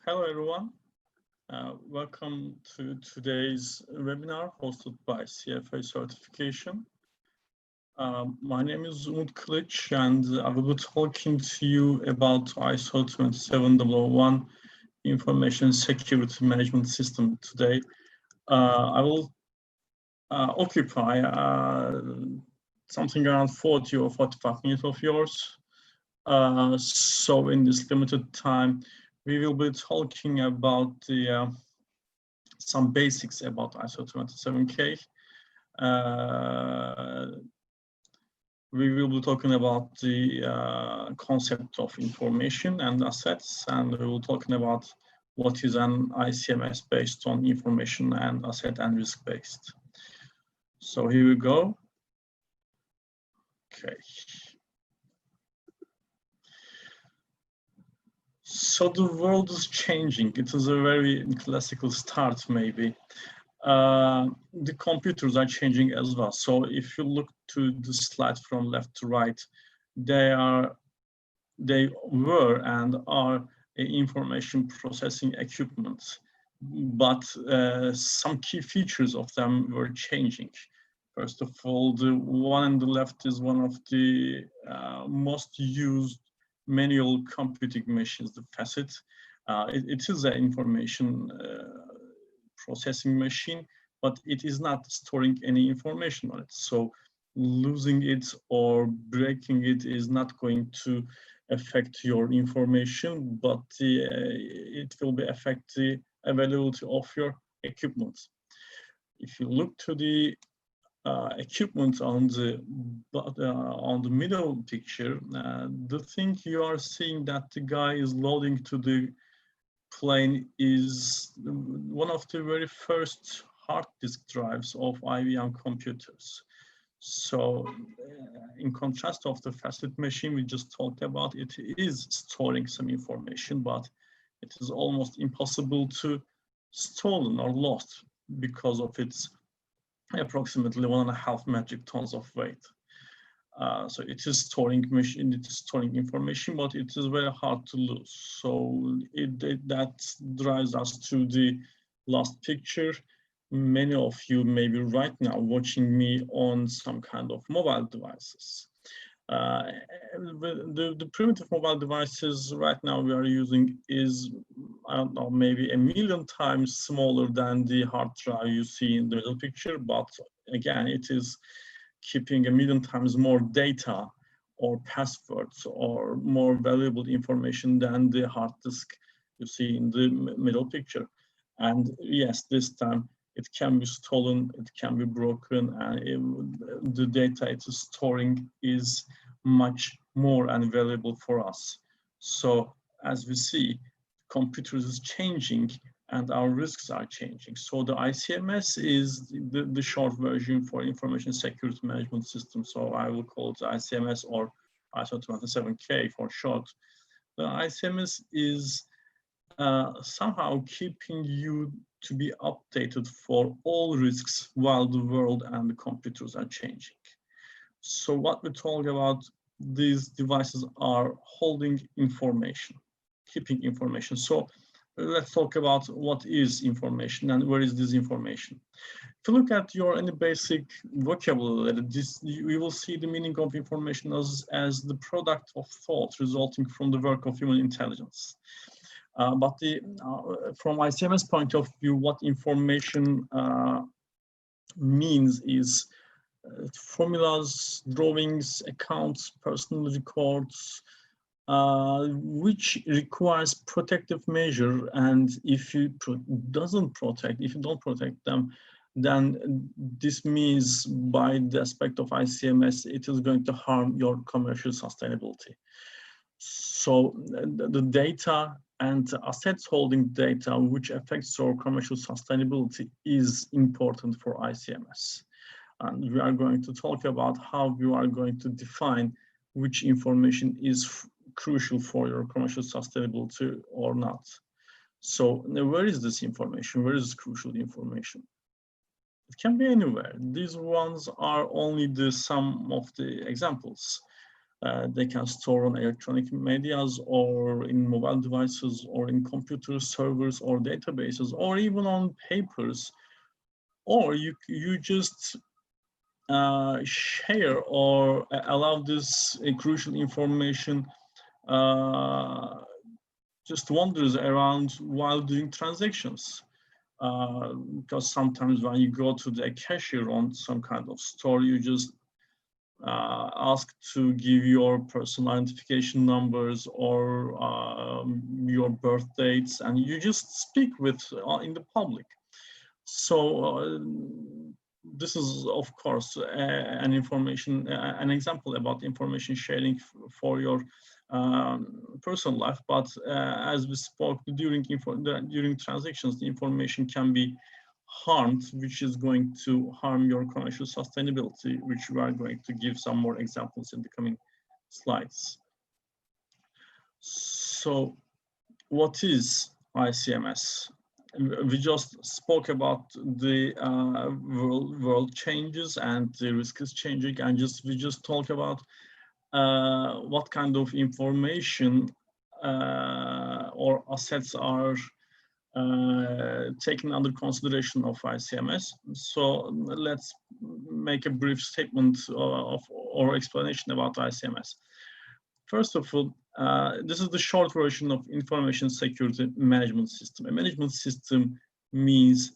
Hello, everyone. Welcome to today's webinar hosted by CFA Certification. My name is Umut Kılıç, and I will be talking to you about ISO 27001 Information Security Management System today. I will occupy something around 40 or 45 minutes of yours. So in this limited time, we will be talking about some basics about ISO 27000. We will be talking about the concept of information and assets, and we will be talking about what is an ICMS based on information and asset and risk based. So here we go. Okay. So the world is changing. It is a very classical start, maybe. The computers are changing as well. So if you look to the slide from left to right, they were and are information processing equipment, but some key features of them were changing. First of all, the one on the left is one of the most used manual computing machines, the facet. It is an information processing machine, but it is not storing any information on it. So losing it or breaking it is not going to affect your information, but it will be affect the availability of your equipment. If you look to the equipment on the middle picture, the thing you are seeing that the guy is loading to the plane is one of the very first hard disk drives of IBM computers. So in contrast of the facet machine we just talked about, it is storing some information, but it is almost impossible to stolen or lost because of its approximately 1.5 metric tons of weight. So it is storing information, but it is very hard to lose. So that drives us to the last picture. Many of you may be right now watching me on some kind of mobile devices. The primitive mobile devices right now we are using is, I don't know, maybe 1,000,000 times smaller than the hard drive you see in the middle picture, but again, it is keeping 1,000,000 times more data or passwords or more valuable information than the hard disk you see in the middle picture. And yes, this time it can be stolen, it can be broken, and the data it is storing is much more and valuable for us. So as we see, computers is changing and our risks are changing. So the ICMS is the short version for Information Security Management System. So I will call it ICMS or ISO 27000 for short. The ICMS is somehow keeping you to be updated for all risks while the world and the computers are changing. So what we talk about, these devices are holding information, keeping information. So let's talk about what is information and where is this information. If you look at your any basic vocabulary, we will see the meaning of information as the product of thought resulting from the work of human intelligence. But from ICMS point of view, what information means is formulas, drawings, accounts, personal records, which requires protective measure. And if you don't protect them, then this means by the aspect of ICMS, it is going to harm your commercial sustainability. So the data and assets holding data which affects our commercial sustainability is important for ICMS. And we are going to talk about how you are going to define which information is crucial for your commercial sustainability or not. So where is this information? Where is crucial information? It can be anywhere. These ones are only some of the examples. They can store on electronic medias or in mobile devices or in computer servers or databases or even on papers. Or you just share or allow this crucial information just wanders around while doing transactions. Because sometimes when you go to the cashier on some kind of store, you just ask to give your personal identification numbers or your birth dates, and you just speak with in the public. So this is, of course, an example about information sharing for your personal life. But as we spoke during transactions, the information can be harmed, which is going to harm your commercial sustainability, which we are going to give some more examples in the coming slides. So what is ISMS? We just spoke about the world changes and the risk is changing, and we just talk about what kind of information or assets are taken under consideration of ISMS. So let's make a brief statement or explanation about ISMS. First of all, this is the short version of Information Security Management System. A management system means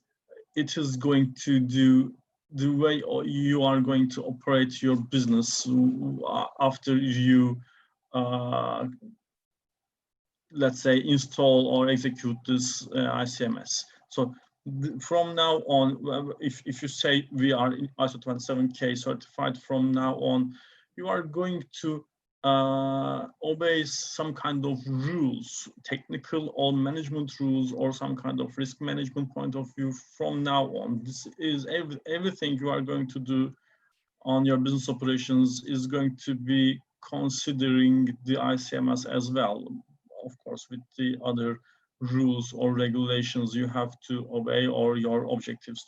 it is going to do the way you are going to operate your business after you let's say install or execute this ISMS. So from now on, if you say we are ISO 27K certified, from now on, you are going to obey some kind of rules, technical or management rules, or some kind of risk management point of view from now on. This is everything you are going to do on your business operations is going to be considering the ISMS as well. Of course, with the other rules or regulations you have to obey or your objectives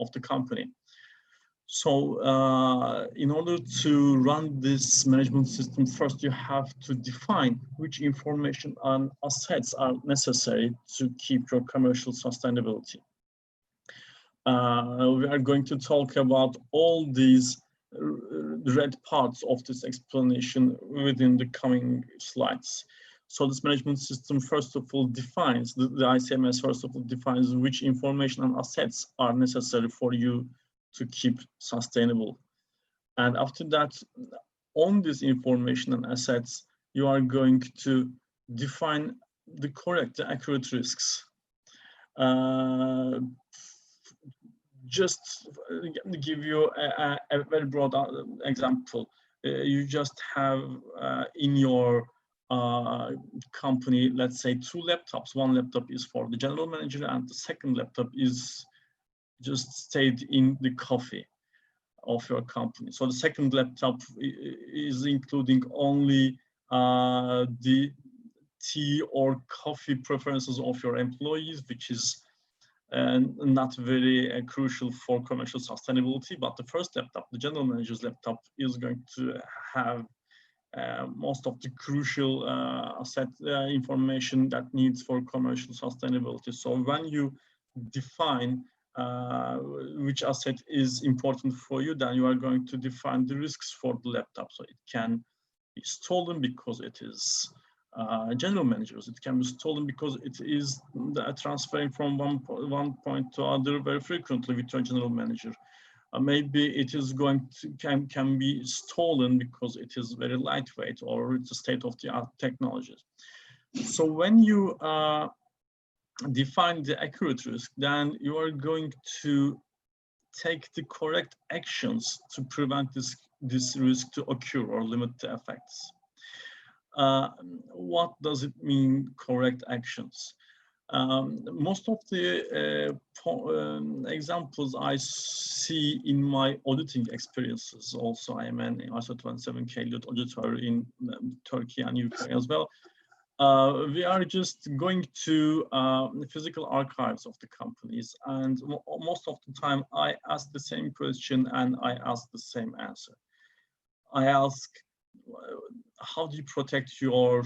of the company. So in order to run this management system, first you have to define which information and assets are necessary to keep your commercial sustainability. We are going to talk about all these red parts of this explanation within the coming slides. So this management system, first of all, defines, the ISMS first of all defines which information and assets are necessary for you to keep sustainable. And after that, on this information and assets, you are going to define the correct, the accurate risks. Just give you a very broad example. You just have in your company, let's say 2 laptops. One laptop is for the general manager and the second laptop is just stayed in the coffee of your company. So the second laptop is including only the tea or coffee preferences of your employees, which is not very crucial for commercial sustainability. But the first laptop, the general manager's laptop, is going to have most of the crucial asset information that needs for commercial sustainability. So when you define which asset is important for you, then you are going to define the risks for the laptop. So it can be stolen because it is general managers. It can be stolen because it is transferring from one point to other very frequently with your general manager. Maybe it is going to can be stolen because it is very lightweight or it's a state-of-the-art technology. So when you define the accurate risk, then you are going to take the correct actions to prevent this risk to occur or limit the effects. What does it mean, correct actions? Most of the examples I see in my auditing experiences, also I am an ISO 27K lead auditor in Turkey and UK as well. We are just going to physical archives of the companies, and most of the time I ask the same question and I ask the same answer. I ask, how do you protect your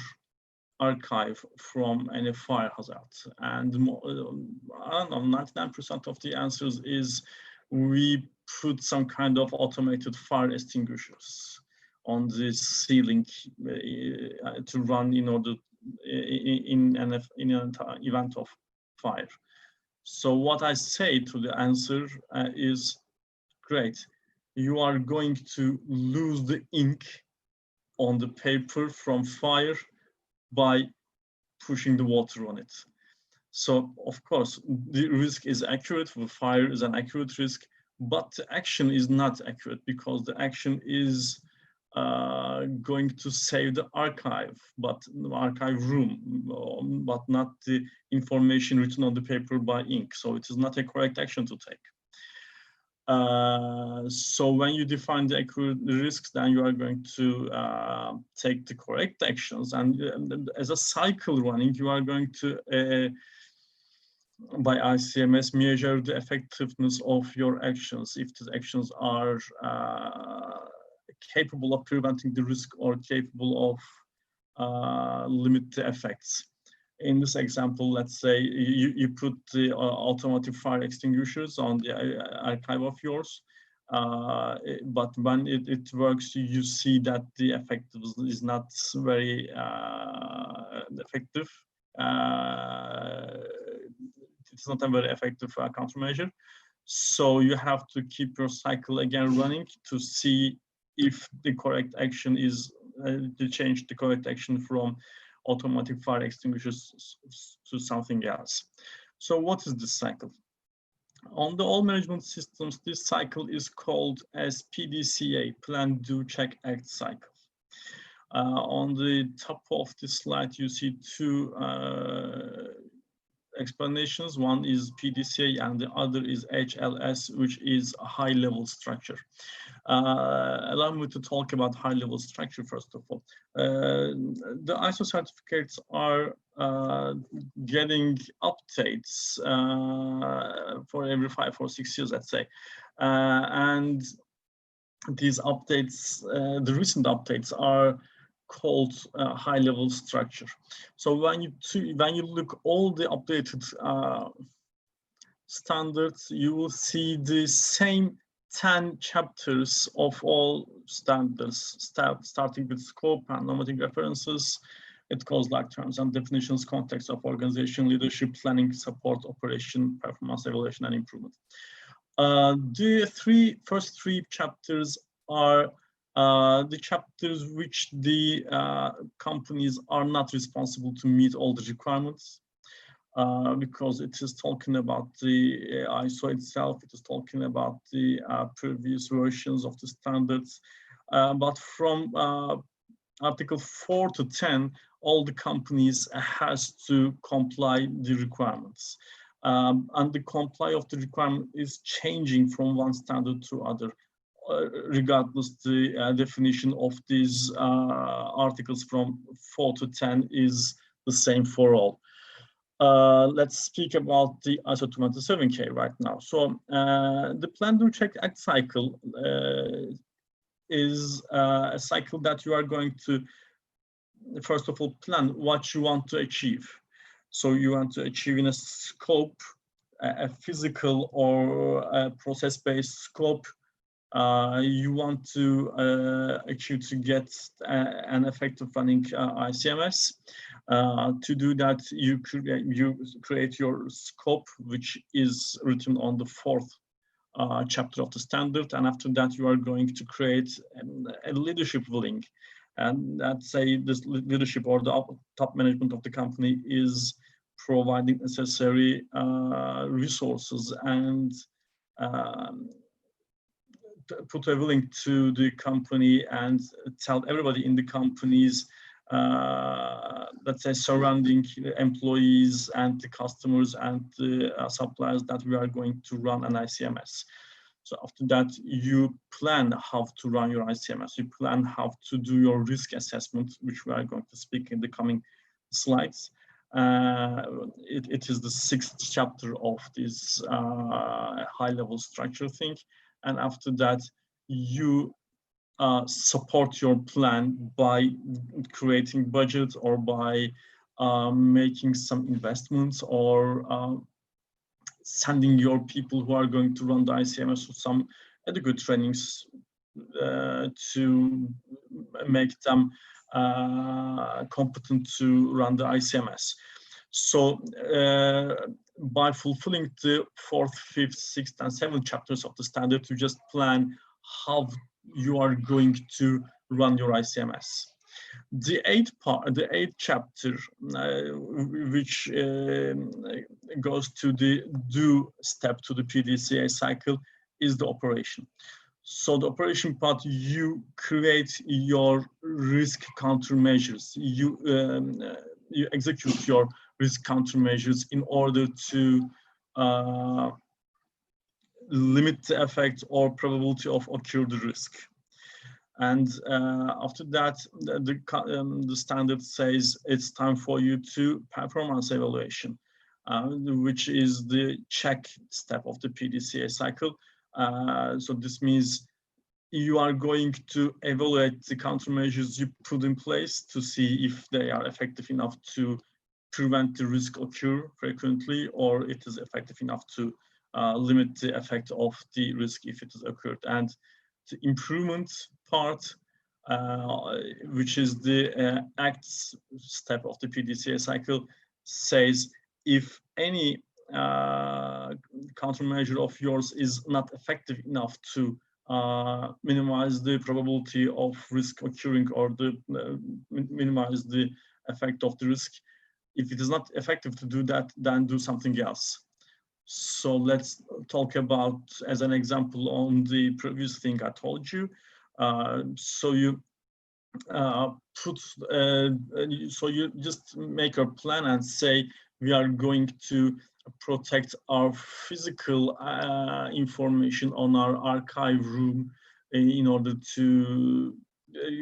archive from any fire hazard? And I don't know, 99% of the answers is we put some kind of automated fire extinguishers on the ceiling to run in order in an event of fire. So what I say to the answer is, great, you are going to lose the ink on the paper from fire by pushing the water on it. So of course, the risk is accurate, the fire is an accurate risk, but the action is not accurate because the action is going to save the archive, but the archive room, but not the information written on the paper by ink. So it is not a correct action to take. So when you define the accurate risks, then you are going to take the correct actions. And as a cycle running, you are going to, by ICMS, measure the effectiveness of your actions. If the actions are capable of preventing the risk or capable of limit the effects. In this example, let's say you put the automatic fire extinguishers on the archive of yours, but when it works, you see that the effect is not very effective. It's not a very effective countermeasure. So you have to keep your cycle again running to see if the correct action is to change the correct action from automatic fire extinguishers to something else. So what is this cycle? On the all management systems, this cycle is called as PDCA, Plan, Do, Check, Act cycle. On the top of the slide, you see two explanations. One is PDCA and the other is HLS, which is a high-level structure. Allow me to talk about high-level structure first of all. The ISO certificates are getting updates for every 5 or 6 years, let's say. And these updates, the recent updates are called high-level structure. So when you look all the updated standards, you will see the same 10 chapters of all standards, starting with scope and normative references. It goes like terms and definitions, context of organization, leadership, planning, support, operation, performance evaluation, and improvement. The first three chapters are the chapters which the companies are not responsible to meet all the requirements. Because it is talking about the ISO itself, it is talking about the previous versions of the standards. But from Article 4 to 10, all the companies has to comply the requirements. And the comply of the requirement is changing from one standard to other, regardless the definition of these articles from 4 to 10 is the same for all. Let's speak about the ISO 27000 right now. So the Plan, Do, Check, Act cycle is a cycle that you are going to, first of all, plan what you want to achieve. So you want to achieve in a scope, a physical or a process-based scope. You want to achieve to get an effective running ICMS. To do that, you create your scope, which is written on the 4th chapter of the standard. And after that, you are going to create a leadership link. And let's say this leadership or the top management of the company is providing necessary resources and put a link to the company and tell everybody in the company's let's say surrounding employees and the customers and the suppliers that we are going to run an ICMS. So after that, you plan how to run your ICMS. You plan how to do your risk assessment, which we are going to speak in the coming slides. It is the 6th chapter of this high-level structure thing. And after that, you support your plan by creating budget or by making some investments or sending your people who are going to run the ICMS to some adequate trainings to make them competent to run the ICMS. So by fulfilling the 4th, 5th, 6th, and 7th chapters of the standard, you just plan how you are going to run your ICMS. The 8th chapter, which goes to the do step to the PDCA cycle, is the operation. So the operation part, you create your risk countermeasures. You execute your risk countermeasures in order to limit the effect or probability of occur the risk. And after that, the standard says it's time for you to performance evaluation, which is the check step of the PDCA cycle. So this means you are going to evaluate the countermeasures you put in place to see if they are effective enough to prevent the risk occur frequently, or it is effective enough to limit the effect of the risk if it has occurred. And the improvement part, which is the acts step of the PDCA cycle, says if any countermeasure of yours is not effective enough to minimize the probability of risk occurring or minimize the effect of the risk, if it is not effective to do that, then do something else. So let's talk about, as an example, on the previous thing I told you. So you so you just make a plan and say, we are going to protect our physical information on our archive room in order to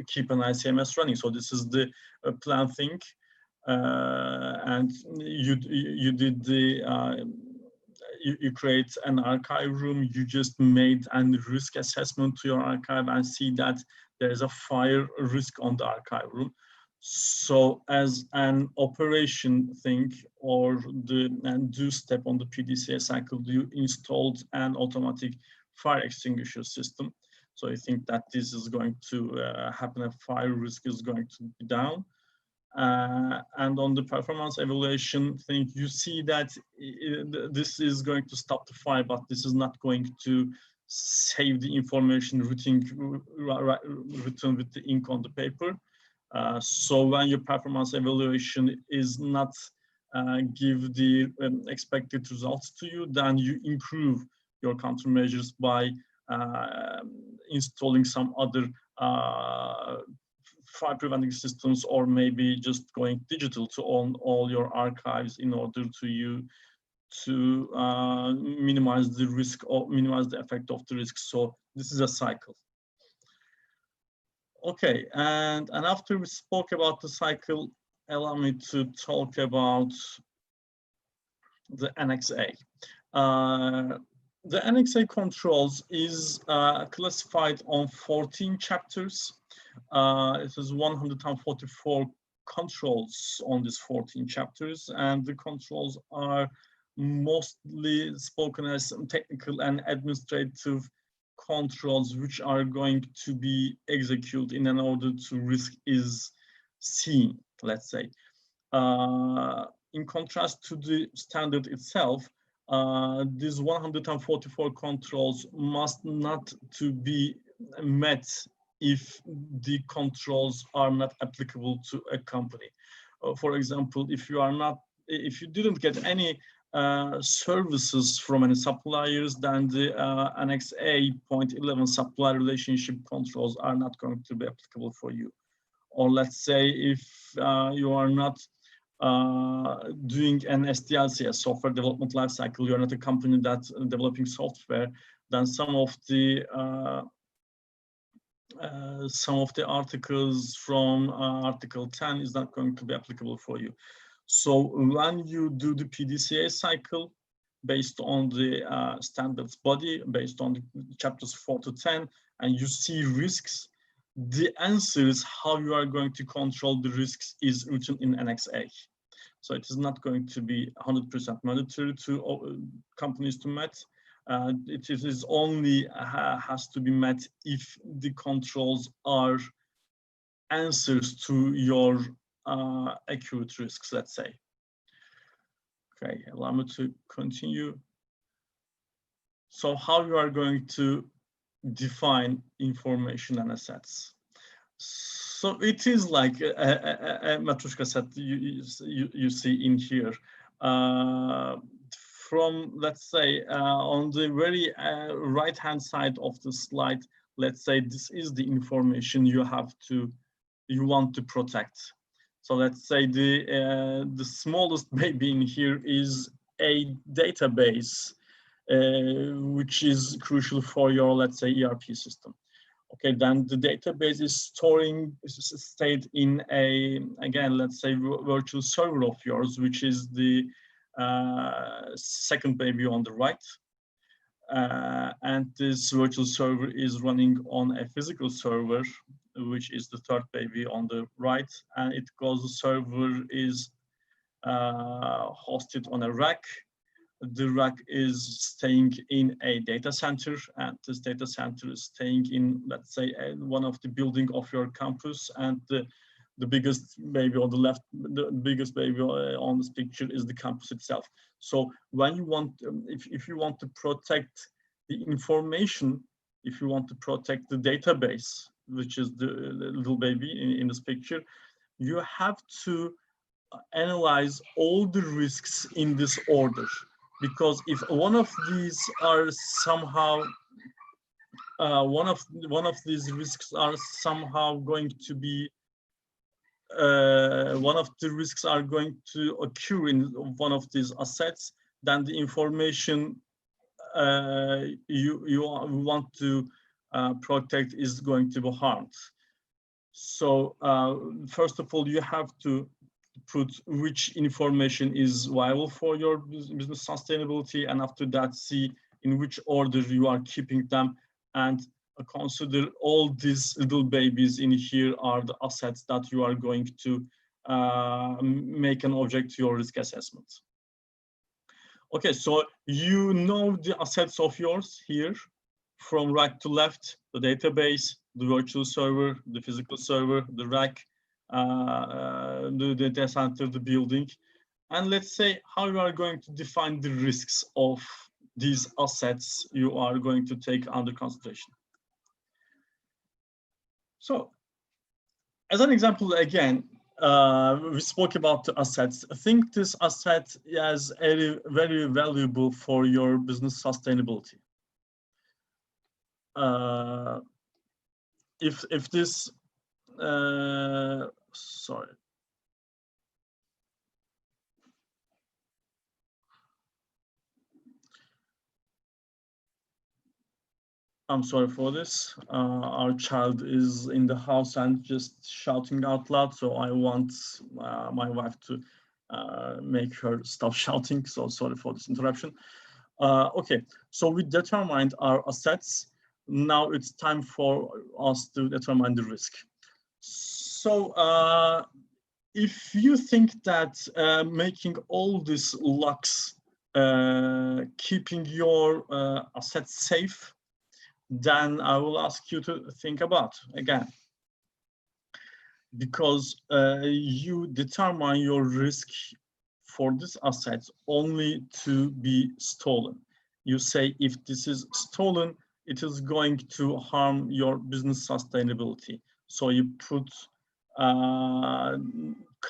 keep an ICMS running. So this is the plan thing. And you did the you create an archive room, you just made a risk assessment to your archive and see that there is a fire risk on the archive room. So as an operation thing, or the do step on the PDCA cycle, you installed an automatic fire extinguisher system. So I think that this is going to happen, a fire risk is going to be down. And on the performance evaluation thing, you see that this is going to stop the fire, but this is not going to save the information written with the ink on the paper. So when your performance evaluation is not give the expected results to you, then you improve your countermeasures by installing some other fire preventing systems, or maybe just going digital to own all your archives in order to minimize the risk or minimize the effect of the risk. So this is a cycle. Okay, and after we spoke about the cycle, allow me to talk about the Annex A. The Annex A controls is classified on 14 chapters. It is 144 controls on these 14 chapters, and the controls are mostly spoken as technical and administrative controls, which are going to be executed in order to risk is seen, let's say. In contrast to the standard itself, these 144 controls must not to be met if the controls are not applicable to a company. For example, if you didn't get any services from any suppliers, then the Annex A .11 supplier relationship controls are not going to be applicable for you. Or let's say if you are not doing an SDLC, a software development lifecycle, you're not a company that's developing software, then some of the articles from Article 10 is not going to be applicable for you. So when you do the PDCA cycle based on the standards body, based on the chapters 4 to 10, and you see risks, the answer is how you are going to control the risks is written in Annex A. So it is not going to be 100% mandatory to companies to meet. It is only has to be met if the controls are answers to your acute risks, let's say. Okay, allow me to continue. So how you are going to define information and assets? So it is like a Matryoshka set you see in here. From, let's say, on the very right-hand side of the slide, let's say this is the information you want to protect. So let's say the smallest baby in here is a database, which is crucial for your, let's say, ERP system. Okay, then the database is storing state in a, again, let's say, virtual server of yours, which is the second baby on the right. And this virtual server is running on a physical server, which is the third baby on the right. And it goes, the server is hosted on a rack. The rack is staying in a data center, and this data center is staying in, let's say, one of the building of your campus. And the biggest baby on the left, the biggest baby on this picture is the campus itself. So when you want, if you want to protect the information, if you want to protect the database, which is the little baby in this picture, you have to analyze all the risks in this order. Because if one of these are somehow, one of these risks are somehow going to be, one of the risks are going to occur in one of these assets, then the information you want to protect is going to be harmed. So first of all, you have to put which information is viable for your business sustainability, and after that see in which order you are keeping them, and consider all these little babies in here are the assets that you are going to make an object to your risk assessment. Okay, so you know the assets of yours here from right to left: the database, the virtual server, the physical server, the rack, the data center, the building. And let's say how you are going to define the risks of these assets you are going to take under consideration. So as an example, again, we spoke about the assets. I think this asset is very valuable for your business sustainability. If this, sorry. I'm sorry for this. Our child is in the house and just shouting out loud, so I want my wife to make her stop shouting, so sorry for this interruption. Okay, so we determined our assets. Now it's time for us to determine the risk. So if you think that making all these locks, keeping your assets safe, then I will ask you to think about again, because you determine your risk for this asset only to be stolen. You say if this is stolen, it is going to harm your business sustainability. So you put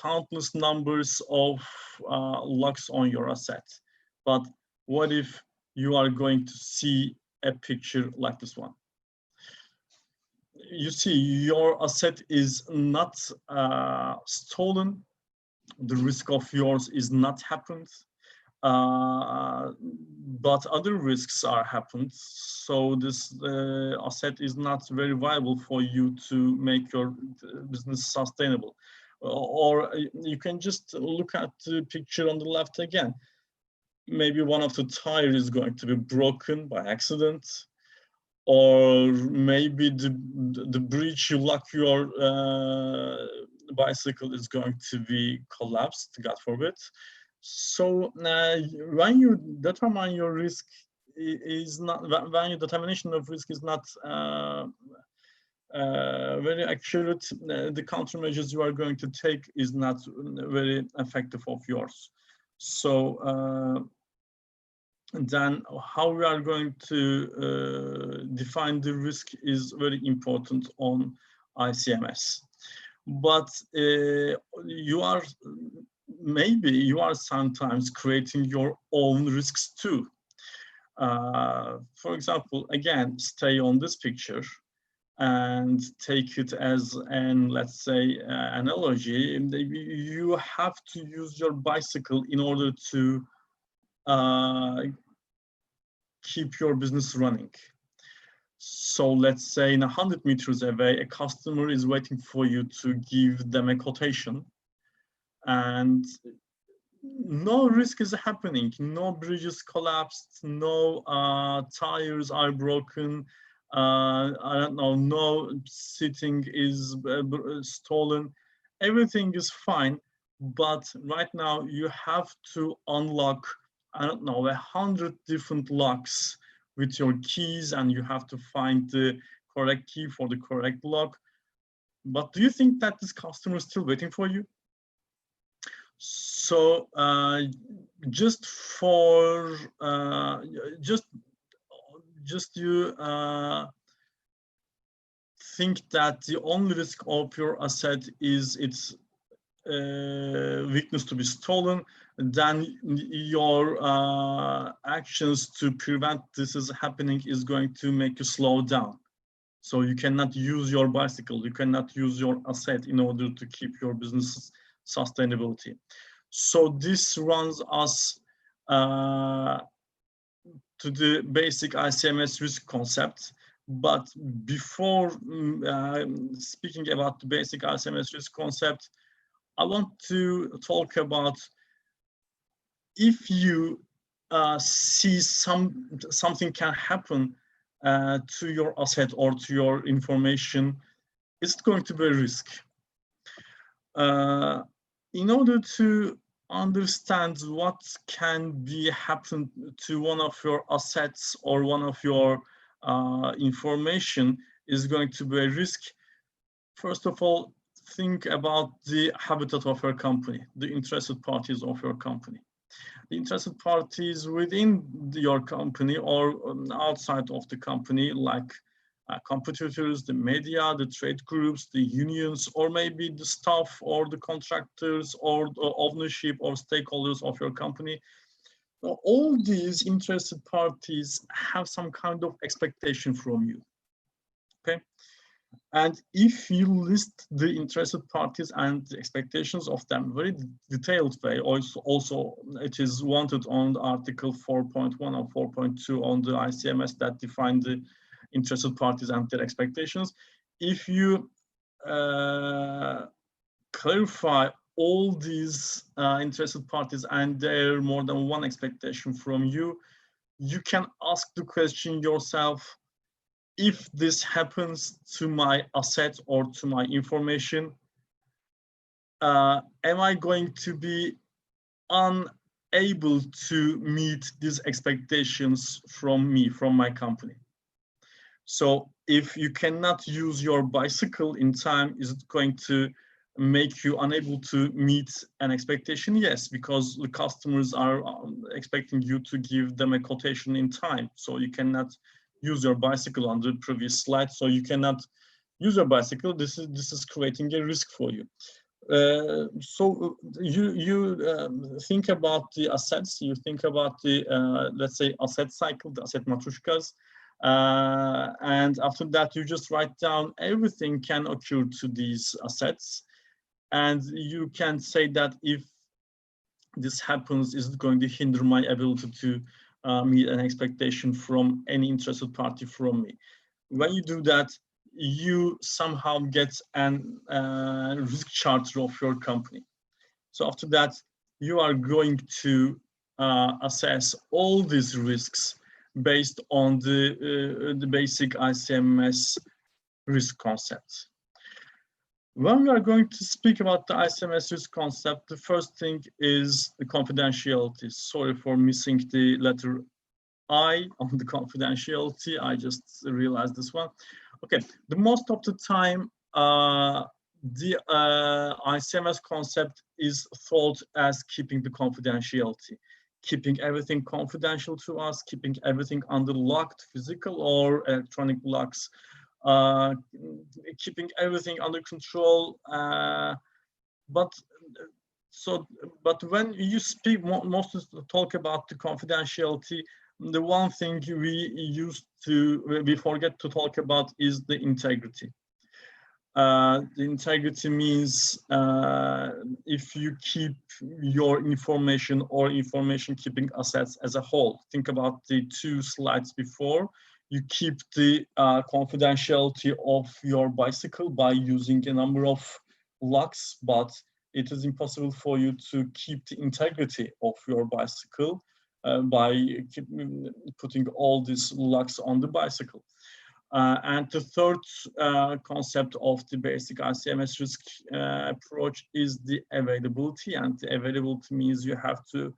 countless numbers of locks on your asset. But what if you are going to see a picture like this one? You see, your asset is not stolen. The risk of yours is not happened, but other risks are happened. So this asset is not very viable for you to make your business sustainable. Or you can just look at the picture on the left again. Maybe one of the tires is going to be broken by accident, or maybe the bridge you lock your bicycle is going to be collapsed, God forbid. So when you determine your risk is not, when your determination of risk is not very accurate, the countermeasures you are going to take is not very effective of yours. So then how we are going to define the risk is very important on ICMS. But maybe you are sometimes creating your own risks too. For example, again, stay on this picture and take it as an, let's say, analogy. You have to use your bicycle in order to keep your business running. So let's say 100 meters away, a customer is waiting for you to give them a quotation, and no risk is happening. No bridges collapsed, no tires are broken, I don't know, no seating is stolen. Everything is fine, but right now you have to unlock, I don't know, 100 different locks with your keys, and you have to find the correct key for the correct lock. But do you think that this customer is still waiting for you? So just you think that the only risk of your asset is its weakness to be stolen, then your actions to prevent this is happening is going to make you slow down. So you cannot use your bicycle, you cannot use your asset in order to keep your business sustainability. So this runs us to the basic ICMS risk concept. But before speaking about the basic ISMS risk concept, I want to talk about if you see something can happen to your asset or to your information, is it going to be a risk? In order to understand what can be happen to one of your assets or one of your information is going to be a risk, first of all, think about the habitat of your company, the interested parties of your company. The interested parties within your company or outside of the company, like competitors, the media, the trade groups, the unions, or maybe the staff or the contractors or the ownership or stakeholders of your company. All these interested parties have some kind of expectation from you, okay? And if you list the interested parties and the expectations of them very detailed way, also it is wanted on Article 4.1 or 4.2 on the ICMS that define the interested parties and their expectations. If you clarify all these interested parties and their more than one expectation from you, you can ask the question yourself, if this happens to my asset or to my information, am I going to be unable to meet these expectations from me, from my company? So if you cannot use your bicycle in time, is it going to make you unable to meet an expectation? Yes, because the customers are expecting you to give them a quotation in time. So you cannot use your bicycle on the previous slide. So you cannot use your bicycle. This is creating a risk for you. So you think about the assets, you think about the, let's say, asset cycle, the asset matryoshkas. And after that, you just write down everything can occur to these assets. And you can say that if this happens, is it going to hinder my ability to meet an expectation from any interested party from me? When you do that, you somehow get an risk charter of your company. So after that, you are going to assess all these risks based on the basic ICMS risk concept. When we are going to speak about the ISMS risk concept, the first thing is the confidentiality. Sorry for missing the letter I on the confidentiality. I just realized this one. Okay, the most of the time, the ICMS concept is thought as keeping the confidentiality, keeping everything confidential to us, keeping everything under locked physical or electronic locks, keeping everything under control. But when you speak, most talk about the confidentiality, the one thing we forget to talk about is the integrity. The integrity means if you keep your information or information keeping assets as a whole. Think about the 2 slides before. You keep the confidentiality of your bicycle by using a number of locks, but it is impossible for you to keep the integrity of your bicycle by putting all these locks on the bicycle. And the third concept of the basic ICMS risk approach is the availability. And the availability means you have to,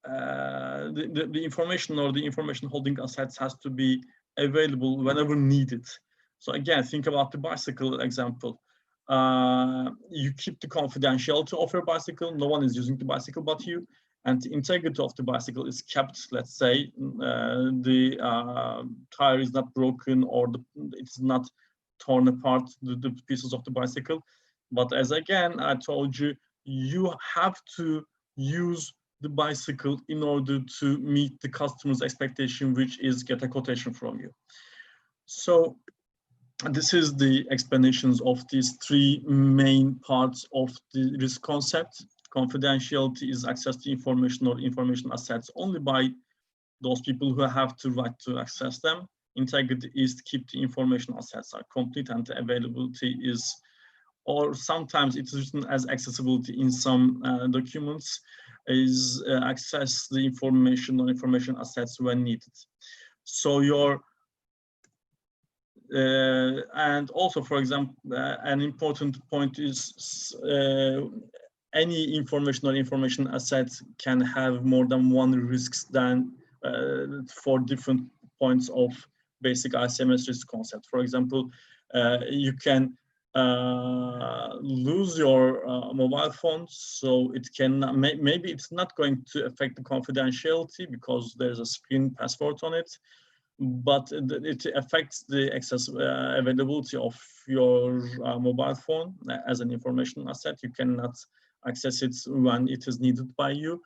the information or the information holding assets has to be available whenever needed. So again, think about the bicycle example. You keep the confidentiality of your bicycle. No one is using the bicycle but you. And the integrity of the bicycle is kept. Let's say the tire is not broken or it's not torn apart, the pieces of the bicycle. But as again, I told you, you have to use the bicycle in order to meet the customer's expectation, which is get a quotation from you. So this is the explanations of these 3 main parts of the risk concept. Confidentiality is access to information or information assets only by those people who have the right to access them. Integrity is to keep the information assets are complete, and the availability is, or sometimes it's written as accessibility in some documents, is access the information or information assets when needed. So your and also, for example, an important point is any information or information assets can have more than one risks than for different points of basic ICMS risk concept. For example, you can lose your mobile phone, so it can maybe it's not going to affect the confidentiality because there's a screen password on it, but it affects the access availability of your mobile phone as an information asset. You cannot access it when it is needed by you,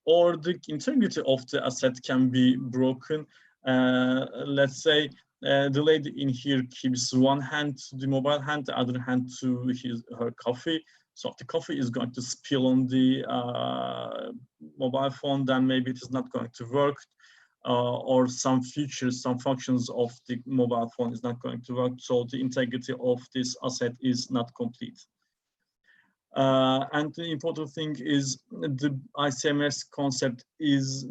or the integrity of the asset can be broken. Let's say the lady in here keeps one hand to the mobile hand, the other hand to her coffee. So if the coffee is going to spill on the mobile phone, then maybe it is not going to work. Or some features, some functions of the mobile phone is not going to work. So the integrity of this asset is not complete. And the important thing is the ICMS concept is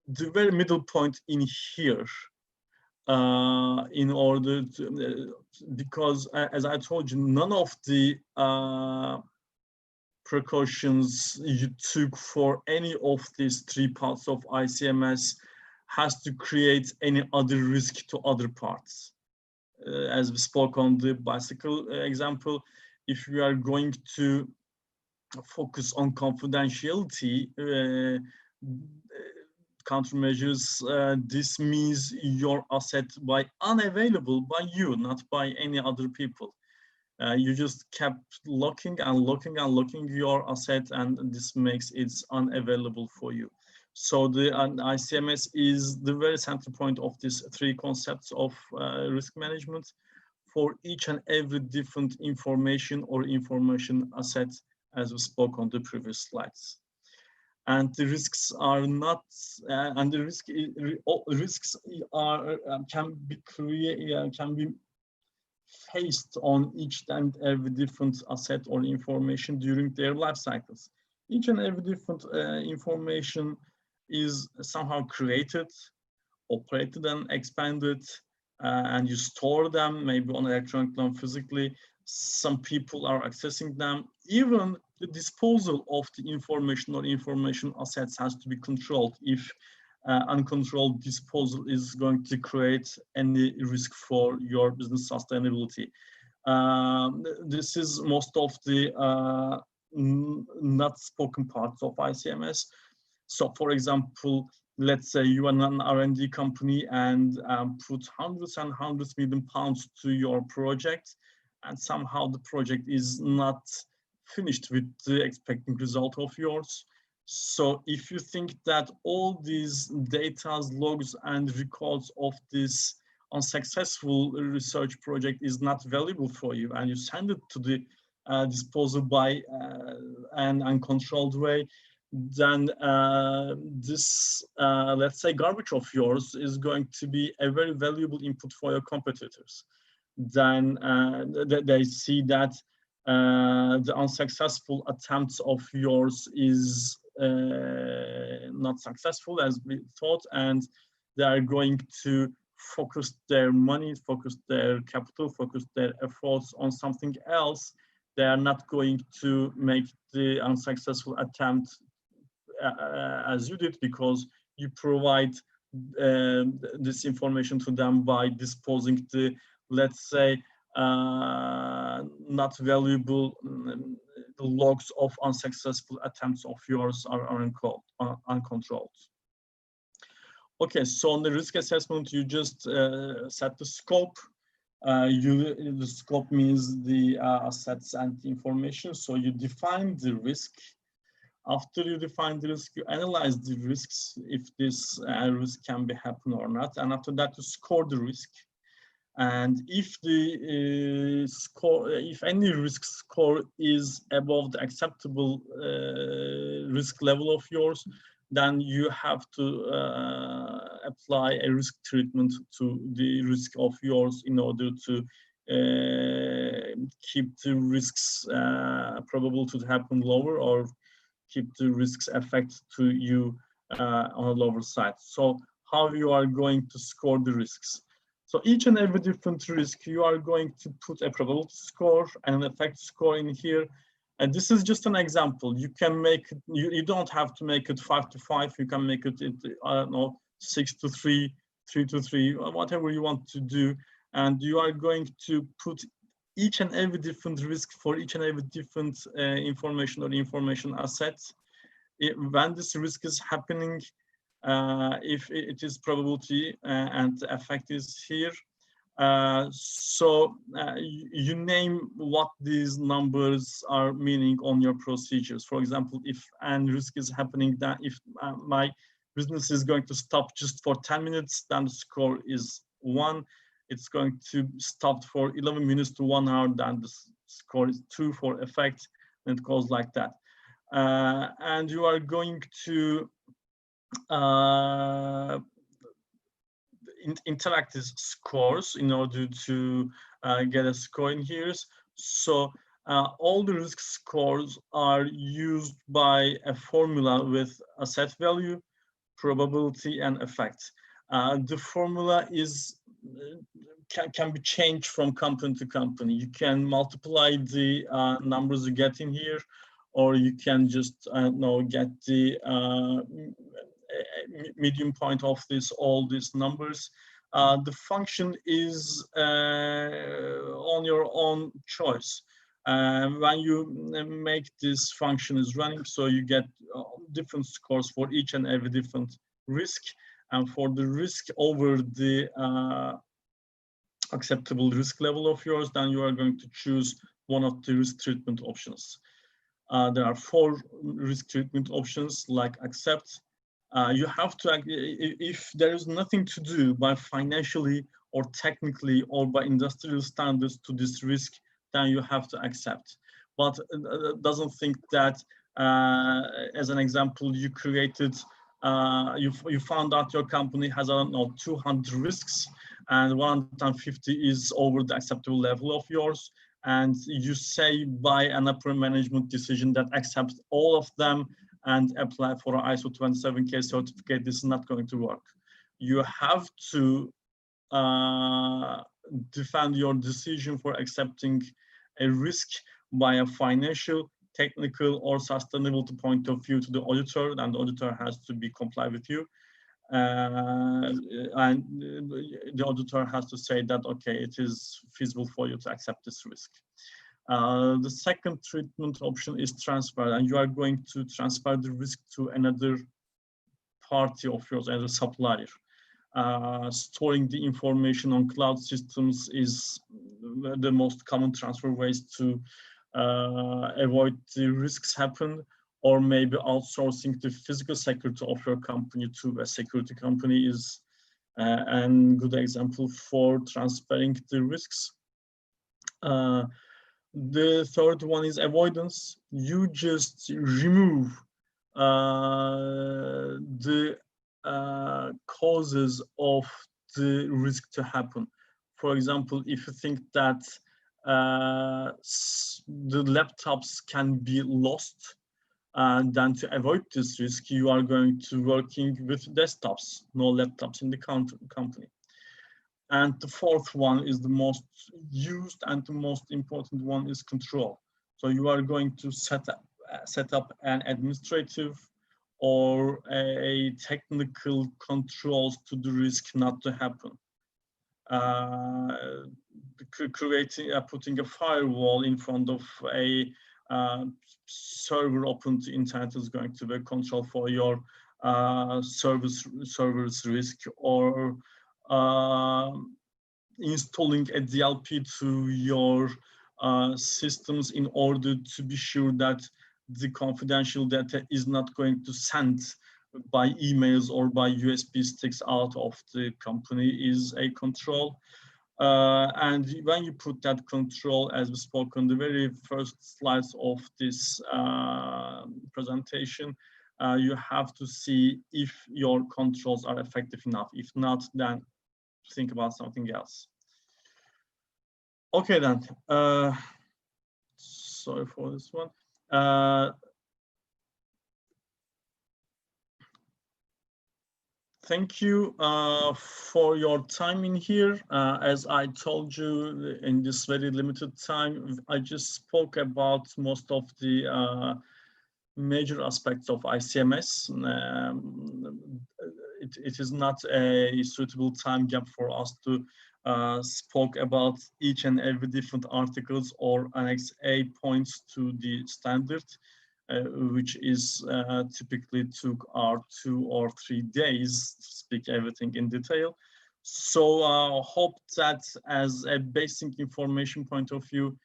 the very middle point in here. In order to, because as I told you, none of the precautions you took for any of these 3 parts of ICMS has to create any other risk to other parts. As we spoke on the bicycle example, if you are going to focus on confidentiality countermeasures, this means your asset by unavailable by you, not by any other people. You just kept locking and locking and locking your asset, and this makes it unavailable for you. So the ICMS is the very center point of these 3 concepts of risk management for each and every different information or information asset, as we spoke on the previous slides. And the risks are not, and the risks are can be faced on each and every different asset or information during their life cycles. Each and every different information is somehow created operated and expanded, and you store them maybe on electronically and physically. Some people are accessing them. Even the disposal of the information or information assets has to be controlled if uncontrolled disposal is going to create any risk for your business sustainability. This is most of the not spoken parts of ICMS. So for example, let's say you are an R&D company and put hundreds and hundreds million pounds to your project, and somehow the project is not finished with the expected result of yours. So if you think that all these data, logs, and records of this unsuccessful research project is not valuable for you, and you send it to the disposal by an uncontrolled way, then this, let's say, garbage of yours is going to be a very valuable input for your competitors. Then they see that the unsuccessful attempts of yours is not successful as we thought, and they are going to focus their money, focus their capital, focus their efforts on something else. They are not going to make the unsuccessful attempt as you did, because you provide this information to them by disposing the, let's say, not valuable logs of unsuccessful attempts of yours are uncontrolled. Okay, so on the risk assessment, you just set the scope. The scope means the assets and the information. So you define the risk. After you define the risk, you analyze the risks, if this risk can be happen or not. And after that, you score the risk. And if the if any risk score is above the acceptable risk level of yours, then you have to apply a risk treatment to the risk of yours in order to keep the risks probable to happen lower, or keep the risks effect to you on a lower side. So how you are going to score the risks? So each and every different risk, you are going to put a probability score and an effect score in here. And this is just an example. You can make it, you don't have to make it 5 to 5. You can make it, I don't know, 6 to 3, 3 to 3, whatever you want to do. And you are going to put each and every different risk for each and every different information or information assets. When this risk is happening, if it is probability and the effect is here. So you name what these numbers are meaning on your procedures. For example, if an risk is happening, that if my business is going to stop just for 10 minutes, then the score is 1. It's going to stop for 11 minutes to 1 hour, then the score is 2 for effect, and it goes like that. And you are going to interact these scores in order to get a score in here. So all the risk scores are used by a formula with a set value, probability, and effect. The formula is can be changed from company to company. You can multiply the numbers you get in here, or you can just get the median point of all these numbers. The function is on your own choice. When you make this function is running, so you get different scores for each and every different risk. And for the risk over the acceptable risk level of yours, then you are going to choose one of the risk treatment options. There are 4 risk treatment options, like accept. You have to, if there is nothing to do by financially or technically or by industrial standards to this risk, then you have to accept. But doesn't think that, as an example, you created, you found out your company has, I don't know, 200 risks, and 150 is over the acceptable level of yours, and you say by an upper management decision that accepts all of them and apply for an ISO 27K certificate. This is not going to work. you have to defend your decision for accepting a risk by a financial, technical, or sustainability point of view to the auditor, and the auditor has to be comply with you. And the auditor has to say that, okay, it is feasible for you to accept this risk. The second treatment option is transfer, and you are going to transfer the risk to another party of yours, as a supplier. Storing the information on cloud systems is the most common transfer ways to avoid the risks happen, or maybe outsourcing the physical security of your company to a security company is a good example for transferring the risks. The third one is avoidance. You just remove the causes of the risk to happen. For example, if you think that the laptops can be lost, then to avoid this risk, you are going to working with desktops, no laptops in the company. And the fourth one is the most used and the most important one is control. So you are going to set up an administrative or a technical controls to the risk not to happen. Putting a firewall in front of a server open to internet is going to be a control for your server's risk, or installing a DLP to your systems in order to be sure that the confidential data is not going to send by emails or by USB sticks out of the company is a control. And when you put that control, as we spoke on the very first slides of this presentation, you have to see if your controls are effective enough. If not, then think about something else. Okay, then. Sorry for this one. Thank you for your time in here. As I told you, in this very limited time, I just spoke about most of the major aspects of ICMS. It is not a suitable time gap for us to spoke about each and every different articles or Annex A points to the standard, which is typically took our 2 or 3 days to speak everything in detail. So hope that as a basic information point of view,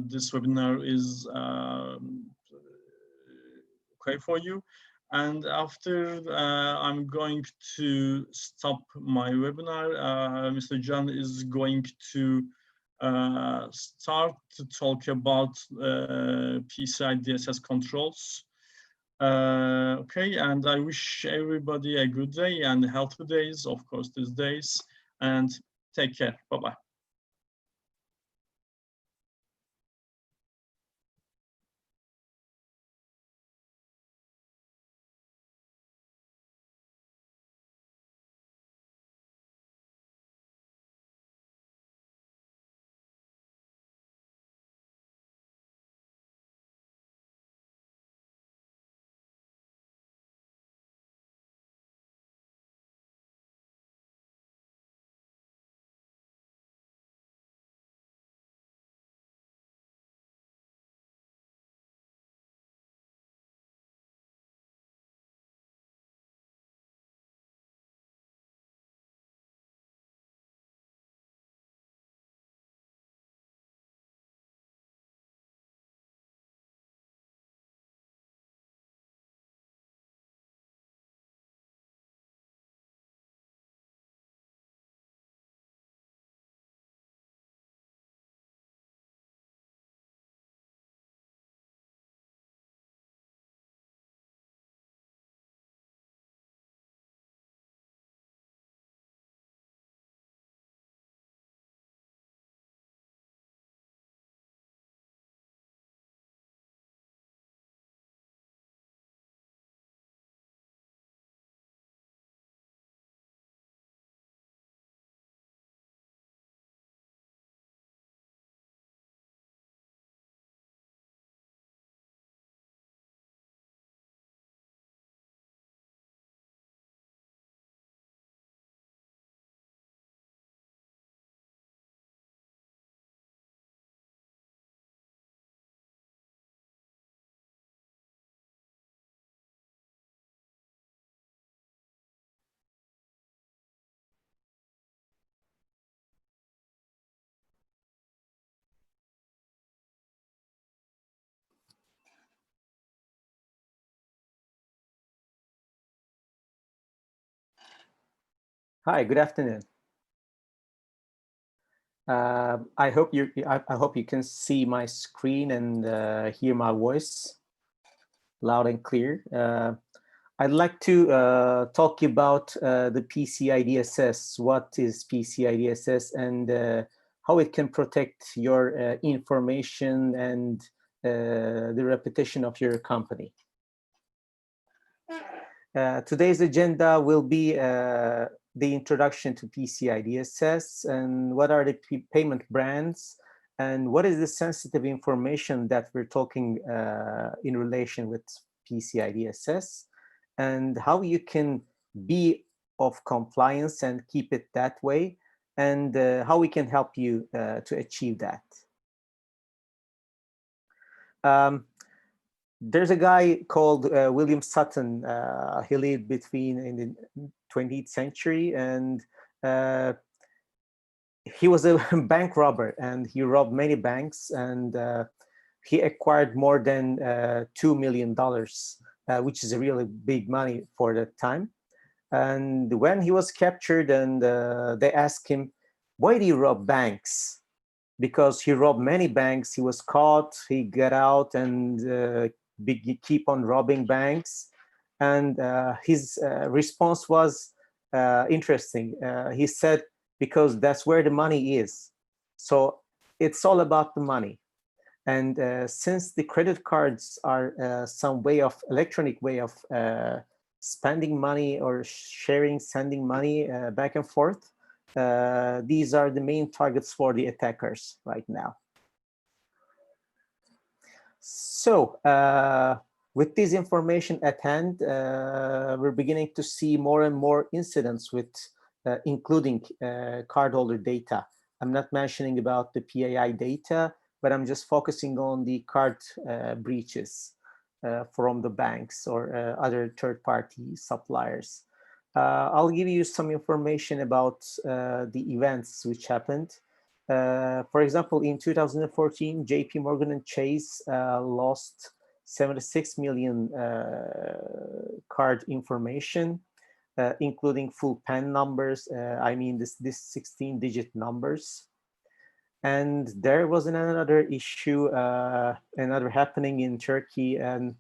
this webinar is okay for you. And after I'm going to stop my webinar, Mr. John is going to start to talk about PCI DSS controls. Okay, and I wish everybody a good day and healthy days, of course, these days, and take care. Bye-bye. Hi, good afternoon. I hope you can see my screen and hear my voice loud and clear. I'd like to talk about the PCI DSS. What is PCI DSS and how it can protect your information and the reputation of your company. Today's agenda will be the introduction to PCI DSS and what are the payment brands and what is the sensitive information that we're talking in relation with PCI DSS and how you can be of compliance and keep it that way and how we can help you to achieve that. There's a guy called William Sutton. He lived between in the 20th century, and he was a bank robber, and he robbed many banks, and he acquired more than $2 million, which is a really big money for that time. And when he was captured, and they asked him, "Why do you rob banks?" Because he robbed many banks. He was caught. He got out and keep on robbing banks. And his response was interesting. He said, because that's where the money is. So it's all about the money. And since the credit cards are some way of electronic way of spending money or sharing, sending money back and forth, these are the main targets for the attackers right now. So with this information at hand, we're beginning to see more and more incidents with including cardholder data. I'm not mentioning about the PII data, but I'm just focusing on the card breaches from the banks or other third-party suppliers. I'll give you some information about the events which happened. For example, in 2014, JP Morgan and Chase lost 76 million card information, including full PAN numbers. I mean, this 16-digit numbers. And there was another issue, another happening in Turkey and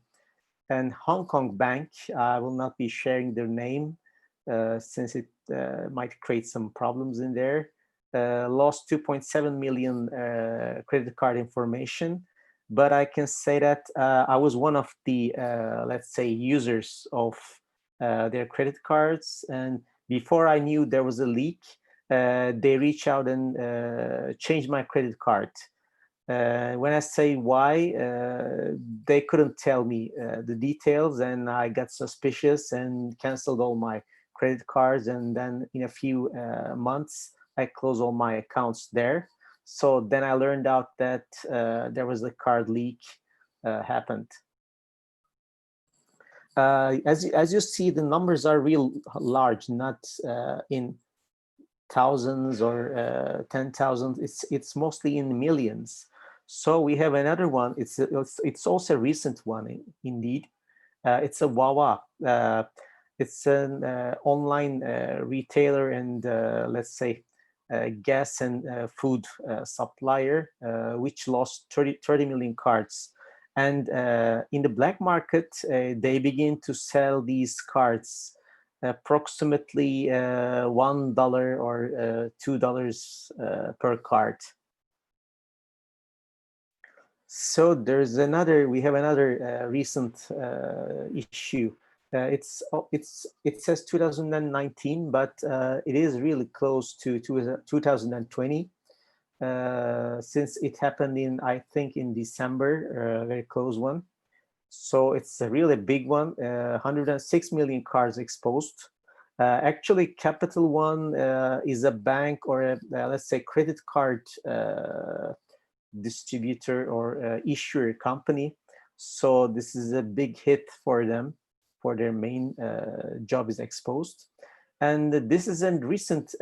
Hong Kong Bank. I will not be sharing their name since it might create some problems in there. Lost 2.7 million credit card information. But I can say that I was one of the, let's say, users of their credit cards. And before I knew there was a leak, they reached out and changed my credit card. When I say why, they couldn't tell me the details, and I got suspicious and canceled all my credit cards. And then in a few months, I closed all my accounts there. So then I learned out that there was a card leak happened. As you see, the numbers are real large, not in thousands or 10,000. It's mostly in millions. So we have another one. It's also a recent one, indeed. It's a Wawa. It's an online retailer and let's say gas and food supplier, which lost 30 million cards. And in the black market, they begin to sell these cards approximately $1 or $2 per card. So we have another recent issue. It says 2019, but it is really close to 2020 since it happened in, I think, in December, a very close one. So it's a really big one, 106 million cards exposed. Actually, Capital One is a bank or a, let's say, credit card distributor or issuer company. So this is a big hit for them, for their main job is exposed. And this is a recent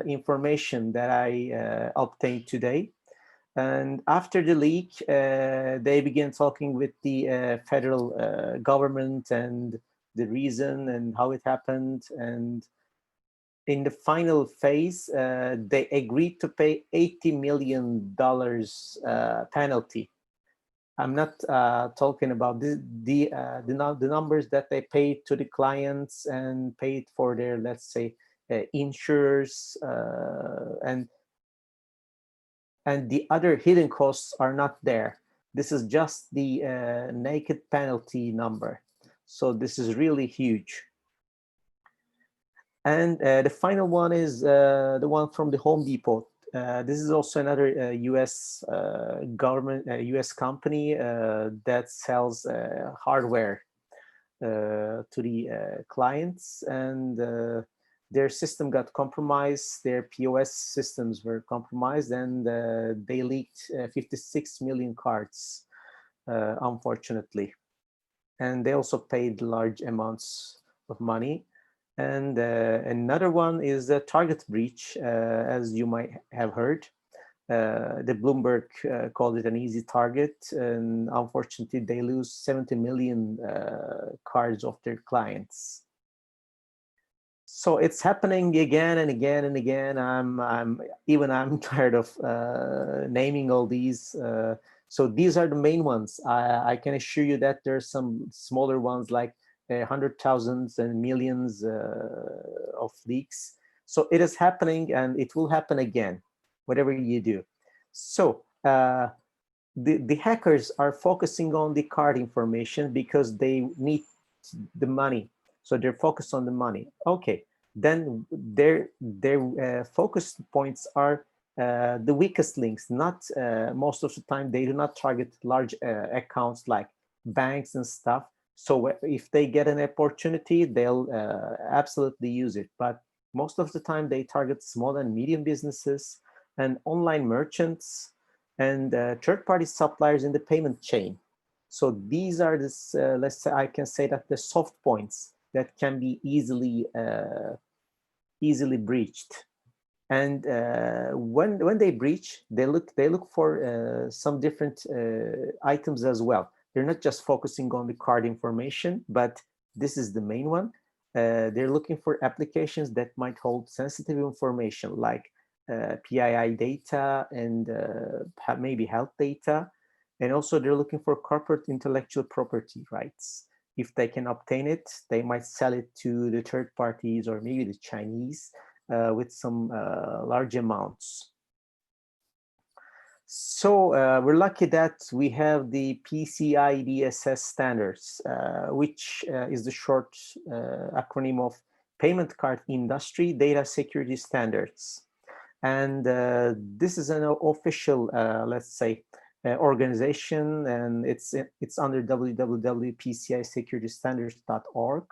information that I obtained today. And after the leak, they began talking with the federal government and the reason and how it happened. And in the final phase, they agreed to pay $80 million penalty. I'm not talking about the numbers that they paid to the clients and paid for their, let's say, insurers and the other hidden costs are not there. This is just the naked penalty number. So this is really huge. And the final one is the one from the Home Depot. This is also another US government, US company that sells hardware to the clients, and their system got compromised. Their POS systems were compromised, and they leaked 56 million cards, unfortunately. And they also paid large amounts of money. And another one is the Target breach, as you might have heard. The Bloomberg called it an easy target, and unfortunately they lose 70 million cards of their clients. So it's happening again and again and again. I'm tired of naming all these. So these are the main ones. I can assure you that there are some smaller ones like hundred thousands and millions of leaks. So it is happening, and it will happen again, whatever you do. So the hackers are focusing on the card information because they need the money. So they're focused on the money. Okay, then their focus points are the weakest links. Not most of the time they do not target large accounts like banks and stuff. So if they get an opportunity, they'll absolutely use it. But most of the time they target small and medium businesses and online merchants and third-party suppliers in the payment chain. So these are this, let's say, I can say that the soft points that can be easily breached. And when they breach, they look for some different items as well. They're not just focusing on the card information, but this is the main one. They're looking for applications that might hold sensitive information like PII data and maybe health data. And also they're looking for corporate intellectual property rights. If they can obtain it, they might sell it to the third parties or maybe the Chinese with some large amounts. So we're lucky that we have the PCI DSS standards, which is the short acronym of Payment Card Industry Data Security Standards. And this is an official, let's say, organization, and it's under www.pcisecuritystandards.org.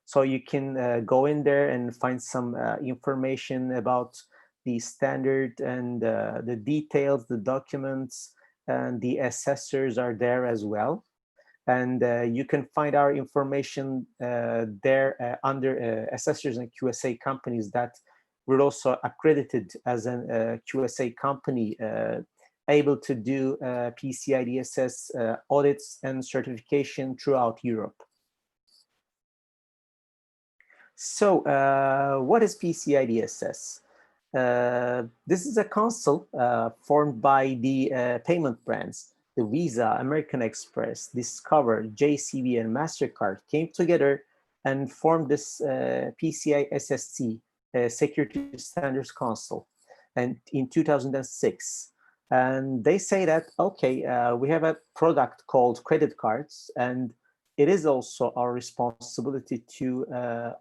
So you can go in there and find some information about the standard and the details, the documents, and the assessors are there as well. And you can find our information there under assessors and QSA companies that we're also accredited as a QSA company able to do PCI DSS audits and certification throughout Europe. So what is PCI DSS? This is a council formed by the payment brands. The Visa, American Express, Discover, JCB, and MasterCard came together and formed this PCI SSC, Security Standards Council, and in 2006. And they say that, okay, we have a product called credit cards, and it is also our responsibility to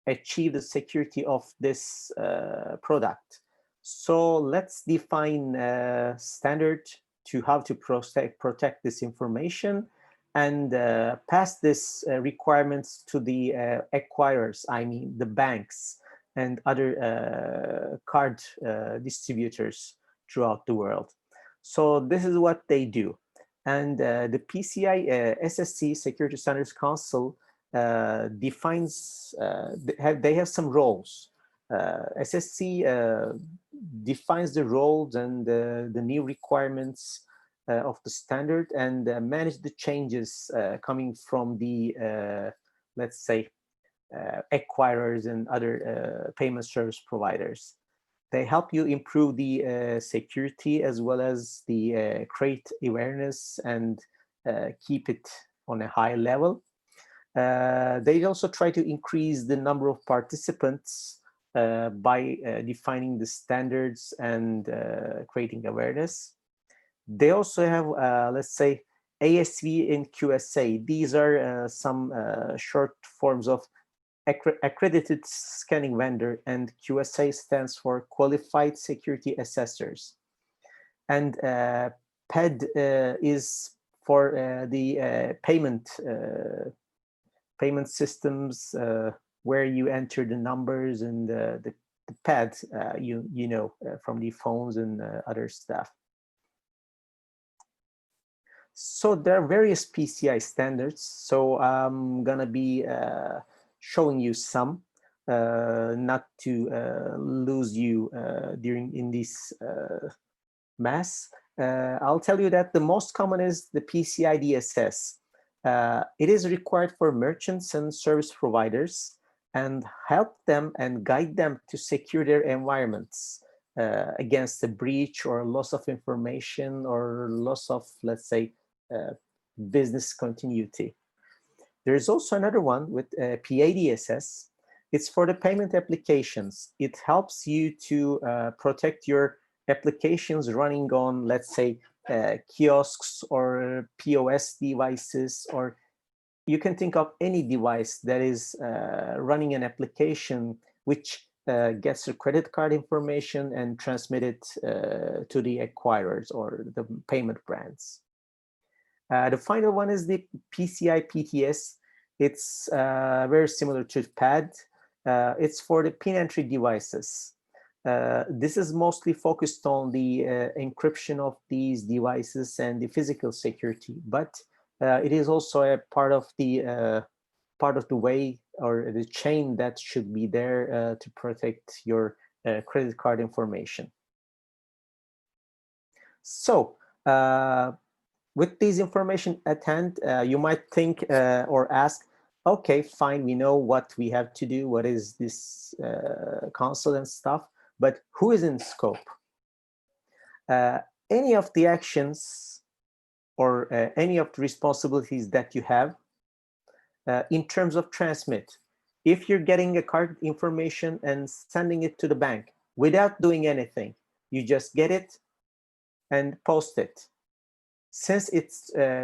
achieve the security of this product. So let's define a standard to how to protect this information and pass this requirements to the acquirers, I mean the banks and other card distributors throughout the world. So this is what they do. And the PCI SSC, Security Standards Council, defines, they have some roles. SSC defines the roles and the new requirements of the standard and manage the changes coming from the, let's say, acquirers and other payment service providers. They help you improve the security as well as the create awareness and keep it on a high level. They also try to increase the number of participants by defining the standards and creating awareness. They also have, let's say, ASV and QSA. These are some short forms of accredited scanning vendor, and QSA stands for Qualified Security Assessors. And PED is for the payment systems where you enter the numbers and the pad you know from the phones and other stuff. So there are various PCI standards. So I'm gonna be showing you some, not to lose you in this mass. I'll tell you that the most common is the PCI DSS. It is required for merchants and service providers and help them and guide them to secure their environments against a breach or loss of information or loss of, let's say, business continuity. There's also another one with PADSS. It's for the payment applications. It helps you to protect your applications running on, let's say, kiosks or POS devices, or you can think of any device that is running an application which gets the credit card information and transmit it to the acquirers or the payment brands. The final one is the PCI PTS. It's very similar to PAD. It's for the pin entry devices. This is mostly focused on the encryption of these devices and the physical security, but it is also a part of the way or the chain that should be there to protect your credit card information. So with this information at hand, you might think or ask, okay, fine, we know what we have to do, what is this console and stuff, but who is in scope? Any of the actions or any of the responsibilities that you have in terms of transmit. If you're getting a card information and sending it to the bank without doing anything, you just get it and post it. Since it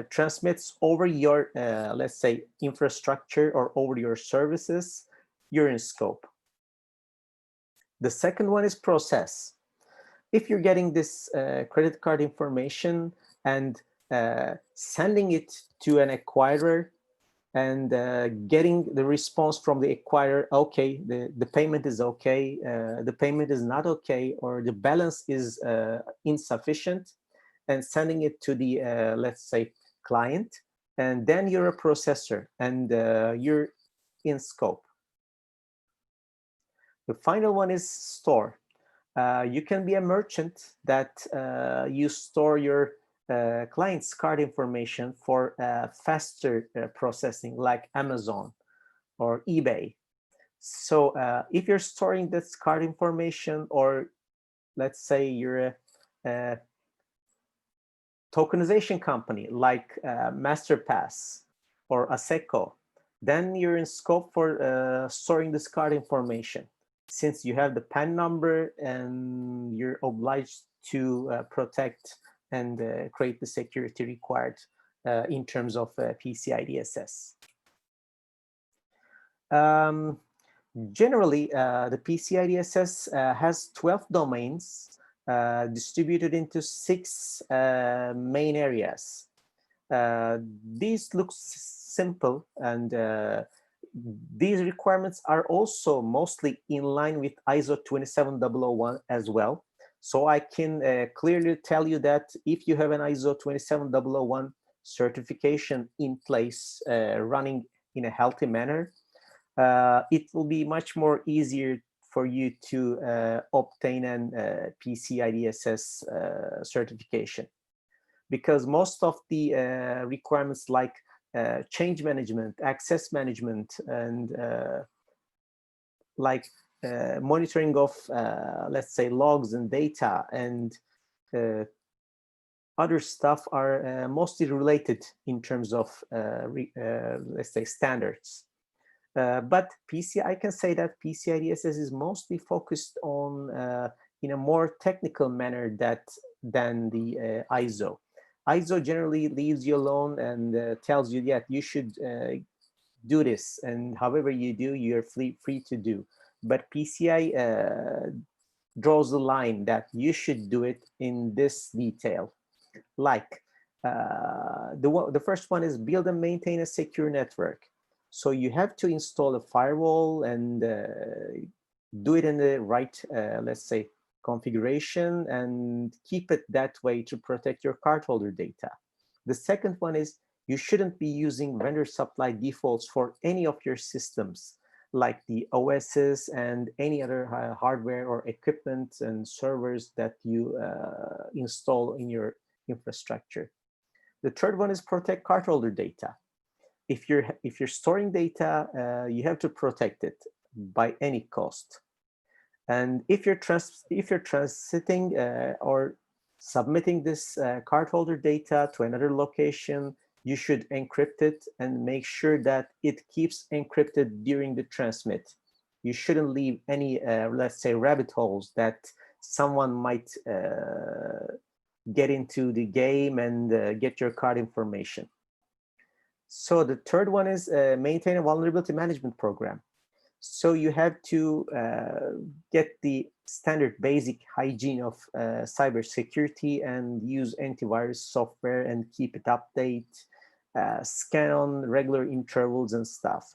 transmits over your, let's say, infrastructure or over your services, you're in scope. The second one is process. If you're getting this credit card information and sending it to an acquirer and getting the response from the acquirer, okay, the payment is okay, the payment is not okay, or the balance is insufficient, and sending it to the, let's say, client, and then you're a processor and you're in scope. The final one is store. You can be a merchant that you store your client's card information for faster processing, like Amazon or eBay. So if you're storing this card information, or let's say you're a tokenization company like MasterPass or Asseco, then you're in scope for storing this card information, since you have the PAN number and you're obliged to protect and create the security required in terms of PCI DSS. Generally, the PCI DSS has 12 domains distributed into 6 main areas. These look simple, and these requirements are also mostly in line with ISO 27001 as well. So I can clearly tell you that if you have an ISO 27001 certification in place running in a healthy manner, it will be much more easier for you to obtain an PCI DSS certification, because most of the requirements like change management, access management, and like monitoring of, let's say, logs and data and other stuff are mostly related in terms of, let's say, standards. But I can say that PCI DSS is mostly focused on in a more technical manner than the ISO. ISO generally leaves you alone and tells you that you should do this, and however you do, you're free to do. But PCI draws the line that you should do it in this detail. Like the first one is build and maintain a secure network. So you have to install a firewall and do it in the right, let's say, configuration and keep it that way to protect your cardholder data. The second one is you shouldn't be using vendor supply defaults for any of your systems, like the OSs and any other hardware or equipment and servers that you install in your infrastructure. The third one is protect cardholder data. If you're storing data, you have to protect it by any cost. And if you're transiting or submitting this cardholder data to another location, you should encrypt it and make sure that it keeps encrypted during the transmit. You shouldn't leave any, let's say, rabbit holes that someone might get into the game and get your card information. So the third one is maintain a vulnerability management program. So you have to get the standard basic hygiene of cybersecurity and use antivirus software and keep it update, scan on regular intervals and stuff.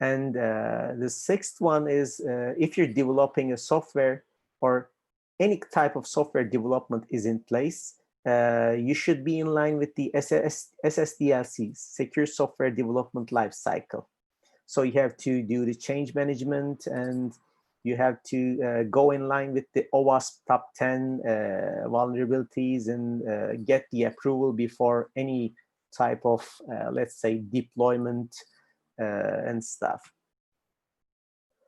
And the sixth one is if you're developing a software or any type of software development is in place, you should be in line with the SSDLC, Secure Software Development Lifecycle. So you have to do the change management and you have to go in line with the OWASP top 10 vulnerabilities and get the approval before any type of, let's say, deployment and stuff.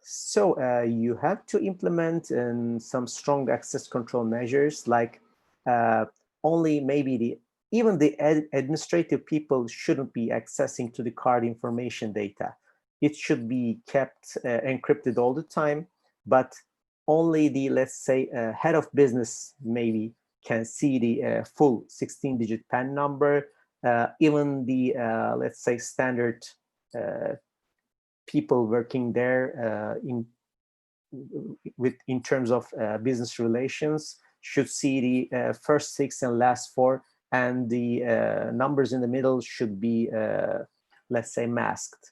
So you have to implement some strong access control measures, like only maybe even the administrative people shouldn't be accessing to the card information data. It should be kept encrypted all the time, but only the, let's say, head of business maybe can see the full 16-digit PAN number. Even the, let's say, standard people working there in terms of business relations should see the first 6 and last 4, and the numbers in the middle should be, let's say, masked.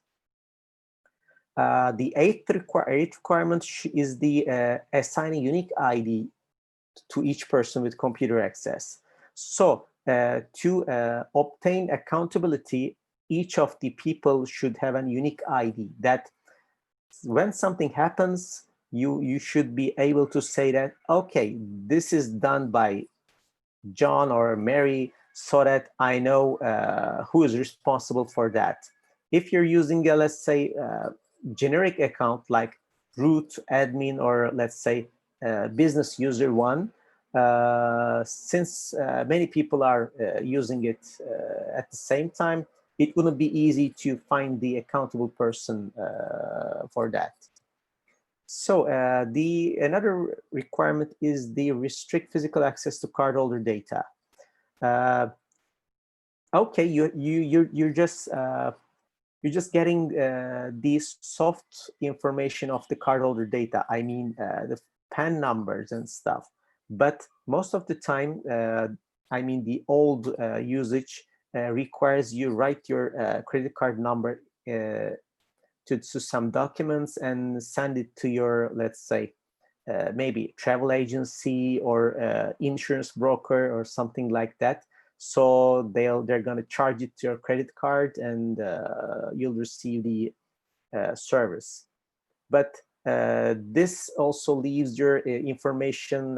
The eighth requirement is the assigning unique ID to each person with computer access. So to obtain accountability, each of the people should have a unique ID that when something happens, you should be able to say that, okay, this is done by John or Mary, so that I know who is responsible for that. If you're using a, let's say, generic account like root admin or, let's say, business user 1, since many people are using it at the same time, it wouldn't be easy to find the accountable person for that. So another requirement is the restrict physical access to cardholder data. Okay, you're just getting the soft information of the cardholder data. I mean the PAN numbers and stuff. But most of the time, I mean the old usage requires you write your credit card number to some documents and send it to your, let's say, maybe travel agency or insurance broker or something like that. So they're going to charge it to your credit card and you'll receive the service. But this also leaves your information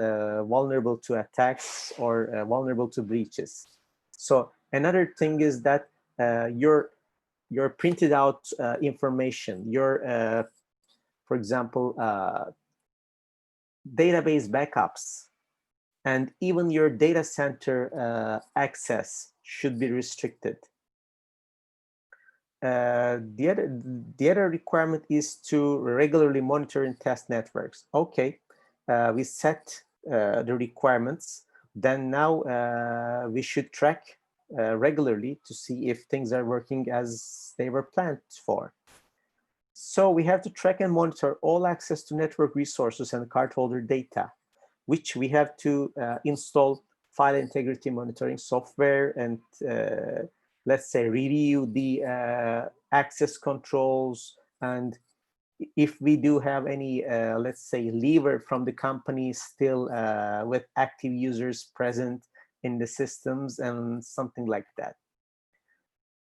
vulnerable to attacks or vulnerable to breaches. So another thing is that your printed out information, your For example, database backups, and even your data center access should be restricted. The other requirement is to regularly monitor and test networks. Okay, we set the requirements. Then now we should track regularly to see if things are working as they were planned for. So we have to track and monitor all access to network resources and cardholder data, which we have to install file integrity monitoring software and let's say review the access controls. And if we do have any, let's say, lever from the company still with active users present in the systems and something like that.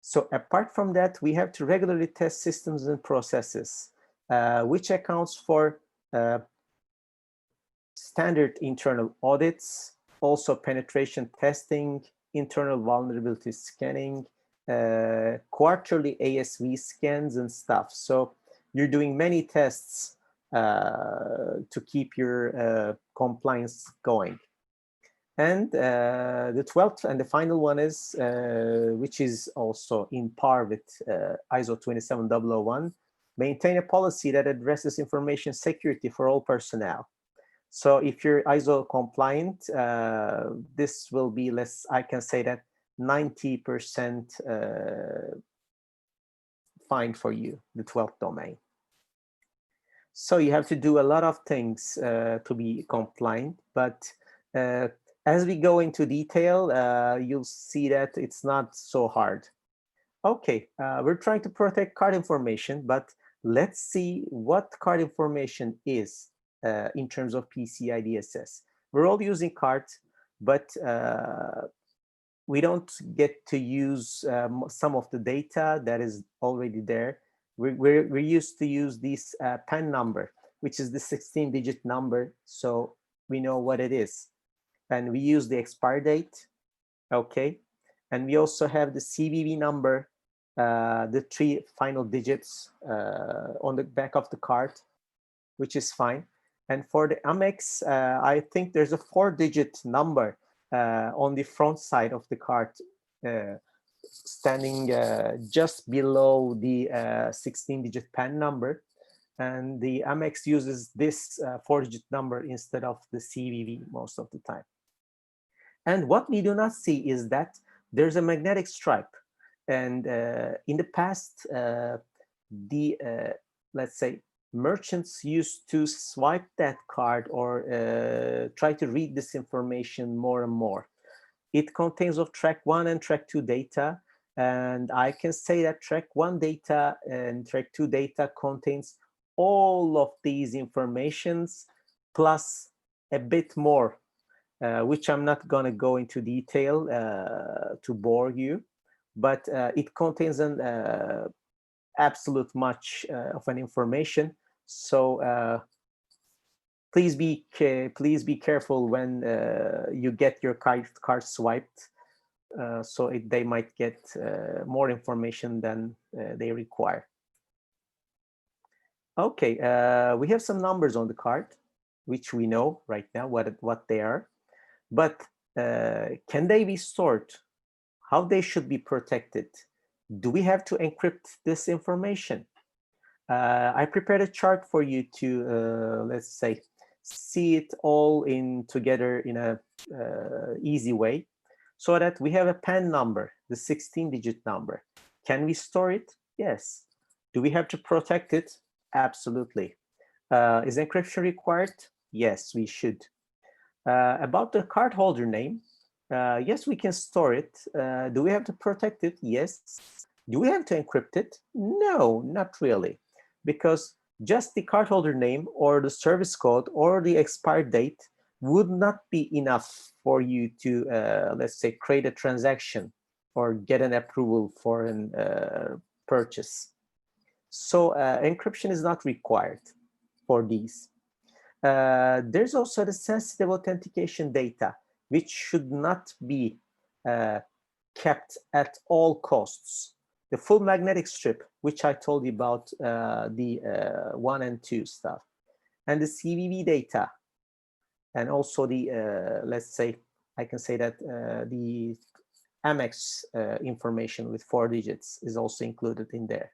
So apart from that, we have to regularly test systems and processes, which accounts for standard internal audits, also penetration testing, internal vulnerability scanning, quarterly ASV scans and stuff. So you're doing many tests to keep your compliance going. And the 12th and the final one is, which is also in par with ISO 27001, maintain a policy that addresses information security for all personnel. So if you're ISO compliant, this will be less, I can say that 90% fine for you, the 12th domain. So you have to do a lot of things to be compliant, but as we go into detail, you'll see that it's not so hard. Okay, we're trying to protect card information, but let's see what card information is in terms of PCI DSS. We're all using cards, but we don't get to use some of the data that is already there. We're used to use this PAN number, which is the 16-digit number, so we know what it is. And we use the expire date, okay? And we also have the CVV number, the 3 final digits on the back of the card, which is fine. And for the Amex, I think there's a 4-digit number on the front side of the card, standing just below the 16-digit PAN number. And the Amex uses this 4-digit number instead of the CVV most of the time. And what we do not see is that there's a magnetic stripe. And in the past, let's say, merchants used to swipe that card or try to read this information more and more. It contains of track 1 and track 2 data. And I can say that track 1 data and track 2 data contains all of these informations plus a bit more, which I'm not going to go into detail to bore you, but it contains an absolute much of an information. So please be careful when you get your card swiped. So they might get more information than they require. Okay, we have some numbers on the card, which we know right now what they are. But can they be stored? How they should be protected? Do we have to encrypt this information? I prepared a chart for you to, let's say, see it all together in a easy way, so that we have a PAN number, the 16-digit number. Can we store it? Yes. Do we have to protect it? Absolutely. Is encryption required? Yes, we should. About the cardholder name, yes, we can store it. Do we have to protect it? Yes. Do we have to encrypt it? No, not really, because just the cardholder name or the service code or the expired date would not be enough for you to, let's say, create a transaction or get an approval for a purchase. So encryption is not required for these. There's also the sensitive authentication data, which should not be kept at all costs. the full magnetic strip, which I told you about, the 1 and 2 stuff, and the CVV data, and also the, let's say, I can say that the Amex information with 4 digits is also included in there.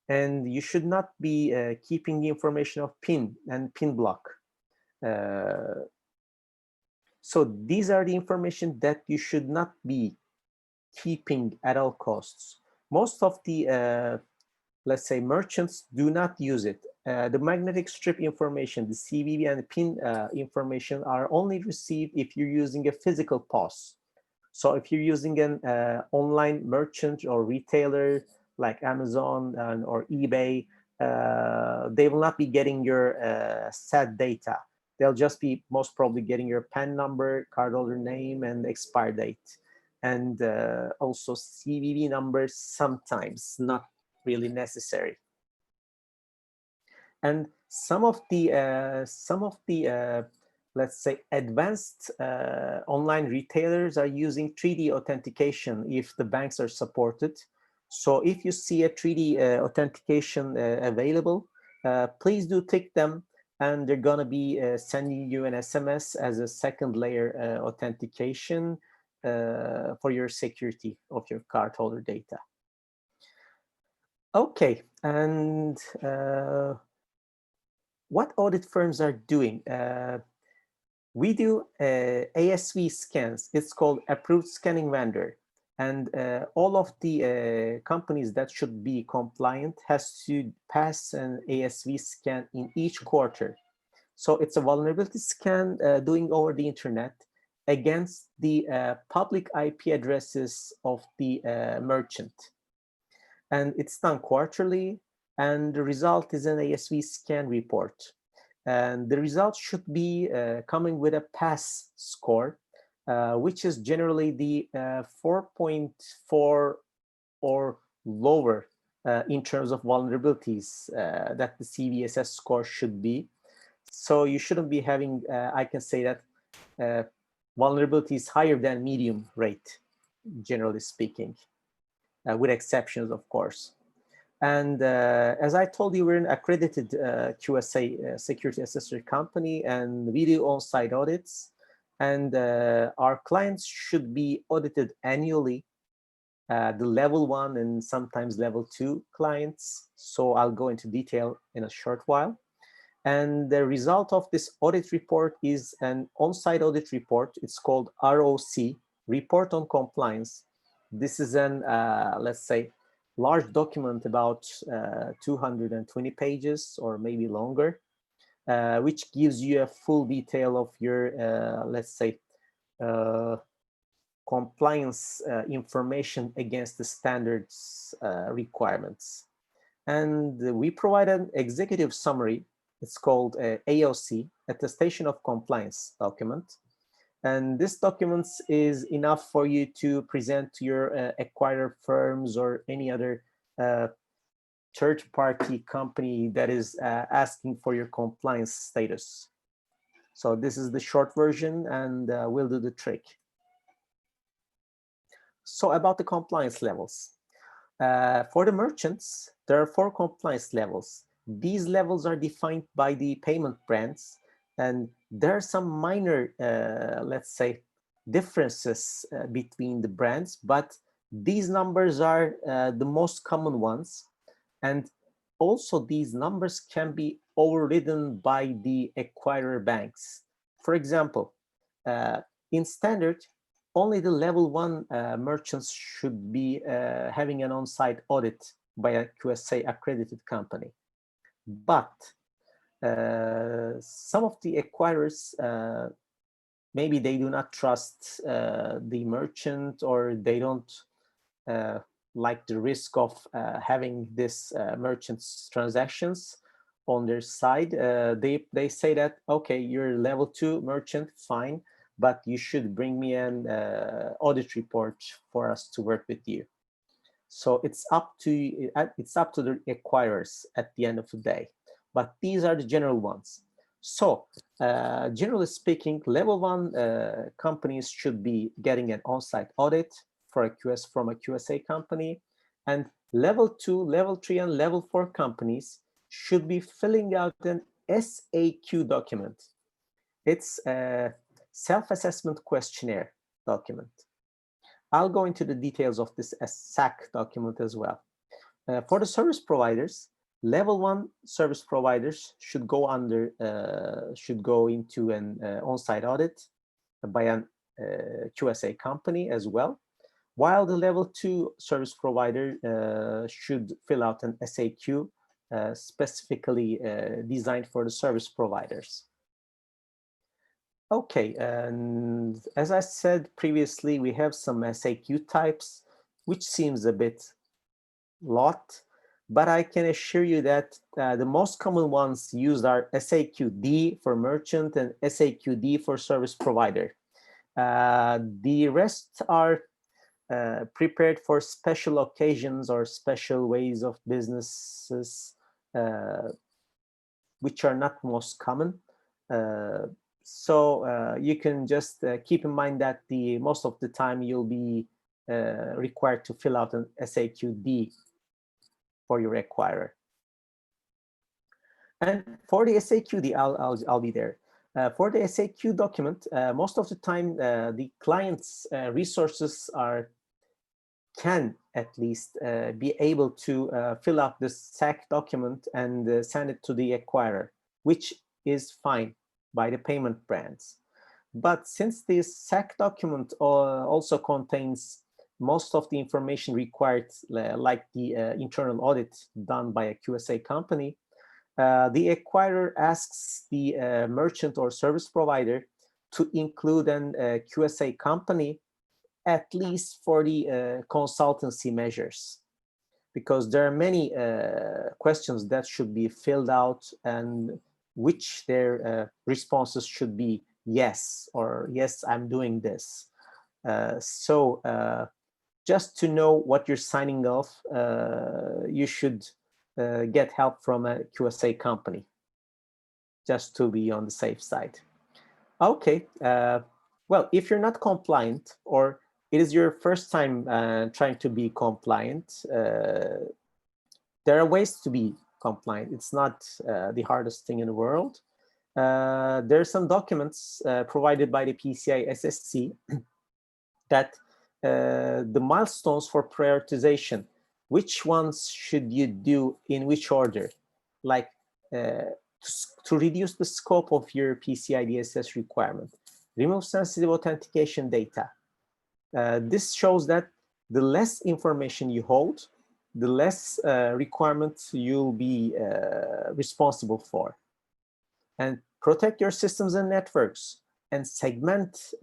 And you should not be keeping the information of PIN and PIN block. So these are the information that you should not be keeping at all costs. Most of the, let's say, merchants do not use it. The magnetic strip information, the CVV and the PIN information are only received if you're using a physical POS. So if you're using an online merchant or retailer like Amazon or eBay, they will not be getting your SAT data. They'll just be most probably getting your PAN number, cardholder name, and expire date. And also CVV numbers sometimes, not really necessary. And some of the let's say advanced online retailers are using 3D authentication if the banks are supported. So if you see a 3D authentication available, please do tick them, and they're gonna be sending you an SMS as a second layer authentication for your security of your cardholder data. Okay, and what audit firms are doing? We do ASV scans. It's called approved scanning vendor. And all of the companies that should be compliant has to pass an ASV scan in each quarter. So it's a vulnerability scan doing over the internet against the public IP addresses of the merchant. And it's done quarterly, and the result is an ASV scan report. And the result should be coming with a pass score, which is generally the 4.4 or lower in terms of vulnerabilities that the CVSS score should be. So you shouldn't be having, I can say that vulnerabilities higher than medium rate, generally speaking, with exceptions, of course. And as I told you, we're an accredited QSA security assessor company, and we do on-site audits. And our clients should be audited annually, the level 1 and sometimes level 2 clients. So I'll go into detail in a short while. And the result of this audit report is an on-site audit report. It's called ROC, Report on Compliance. This is an, let's say, large document about 220 pages or maybe longer, which gives you a full detail of your, let's say, compliance information against the standards requirements. And we provide an executive summary. It's called AOC, Attestation of Compliance document. And this document is enough for you to present to your acquirer firms or any other third-party company that is asking for your compliance status. So this is the short version, and we'll do the trick. So about the compliance levels. For the merchants, there are 4 compliance levels. These levels are defined by the payment brands, and there are some minor, let's say, differences between the brands, but these numbers are the most common ones. And also these numbers can be overridden by the acquirer banks. For example, in standard, only the level 1 merchants should be having an on-site audit by a QSA accredited company. But some of the acquirers, maybe they do not trust the merchant, or they don't like the risk of having this merchant's transactions on their side. They say that, okay, you're level 2 merchant, fine, but you should bring me an audit report for us to work with you. So it's up to the acquirers at the end of the day. But these are the general ones. So generally speaking, level 1 companies should be getting an on-site audit from a QSA company. And level 2, level 3, and level 4 companies should be filling out an SAQ document. It's a self-assessment questionnaire document. I'll go into the details of this SAQ document as well. For the service providers, level 1 service providers should go into an on-site audit by an QSA company as well, while the level 2 service provider should fill out an SAQ specifically designed for the service providers. Okay, and as I said previously, we have some SAQ types, which seems a bit lot, but I can assure you that the most common ones used are SAQ-D for merchant and SAQ-D for service provider. The rest are prepared for special occasions or special ways of businesses, which are not most common. So you can just keep in mind that most of the time you'll be required to fill out an SAQ-D for your acquirer. And for the SAQ-D, I'll be there. For the SAQ document, most of the time the client's resources can at least be able to fill out this SAQ document and send it to the acquirer, which is fine by the payment brands. But since this SAQ document also contains most of the information required, like the internal audit done by a QSA company, the acquirer asks the merchant or service provider to include an QSA company at least for the consultancy measures, because there are many questions that should be filled out and which their responses should be yes, or yes, I'm doing this. So just to know what you're signing off, you should get help from a QSA company, just to be on the safe side. Okay, well, if you're not compliant, or it is your first time trying to be compliant, there are ways to be compliant. It's not the hardest thing in the world. There are some documents provided by the PCI SSC that the milestones for prioritization, which ones should you do in which order, like to reduce the scope of your PCI DSS requirement, remove sensitive authentication data. This shows that the less information you hold, the less requirements you'll be responsible for. And protect your systems and networks, and segment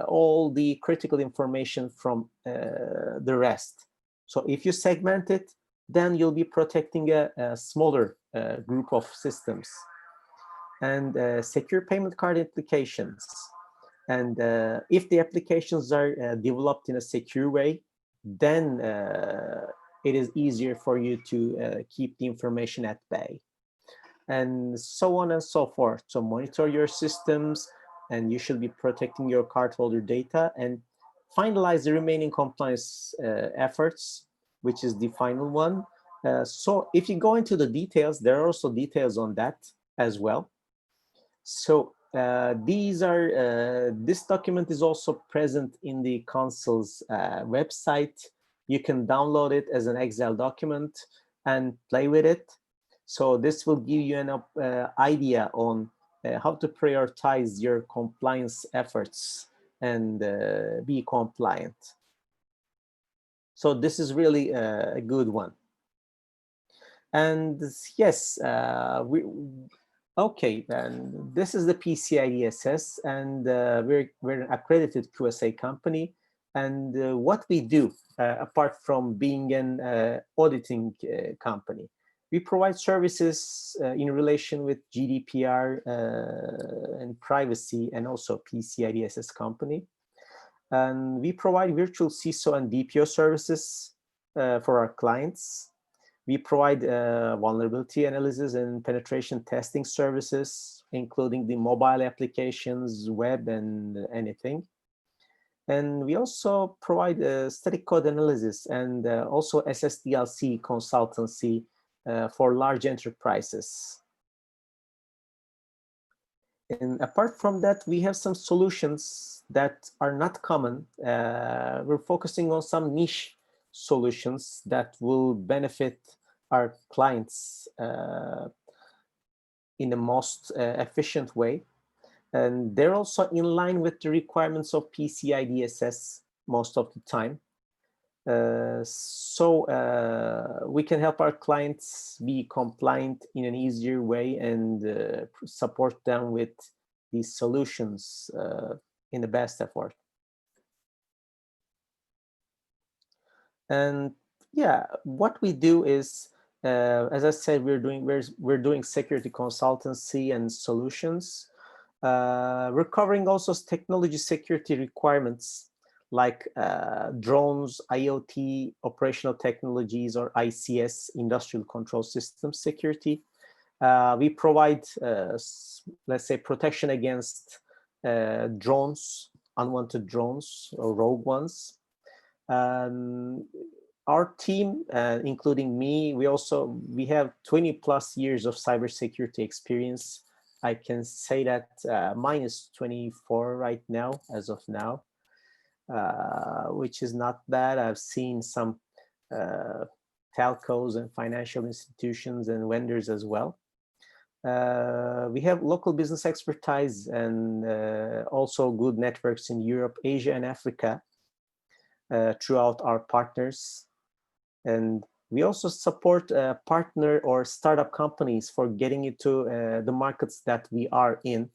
all the critical information from the rest. So if you segment it, then you'll be protecting a smaller group of systems. And secure payment card applications. And if the applications are developed in a secure way, then it is easier for you to keep the information at bay. And so on and so forth. So monitor your systems, and you should be protecting your cardholder data, and finalize the remaining compliance efforts, which is the final one. So if you go into the details, there are also details on that as well. So this document is also present in the Council's website. You can download it as an Excel document and play with it. So this will give you an idea on how to prioritize your compliance efforts and be compliant. So this is really a good one. And yes, okay, and this is the PCI DSS, and we're an accredited QSA company. And what we do, apart from being an auditing company, we provide services in relation with GDPR and privacy, and also PCI DSS company. And we provide virtual CISO and DPO services for our clients. We provide vulnerability analysis and penetration testing services, including the mobile applications, web, and anything. And we also provide static code analysis and also SSDLC consultancy for large enterprises. And apart from that, we have some solutions that are not common. We're focusing on some niche solutions that will benefit our clients in the most efficient way. And they're also in line with the requirements of PCI DSS most of the time. So we can help our clients be compliant in an easier way and support them with these solutions in the best effort. And yeah, what we do is, as I said, we're doing security consultancy and solutions. We're covering also technology security requirements like drones, IoT, operational technologies, or ICS, industrial control system security. We provide, let's say, protection against drones, unwanted drones or rogue ones. Our team, including me, we have 20+ years of cybersecurity experience. I can say that mine is 24 right now, as of now, which is not bad. I've seen some telcos and financial institutions and vendors as well. We have local business expertise and also good networks in Europe, Asia, and Africa throughout our partners. And we also support partner or startup companies for getting into the markets that we are in,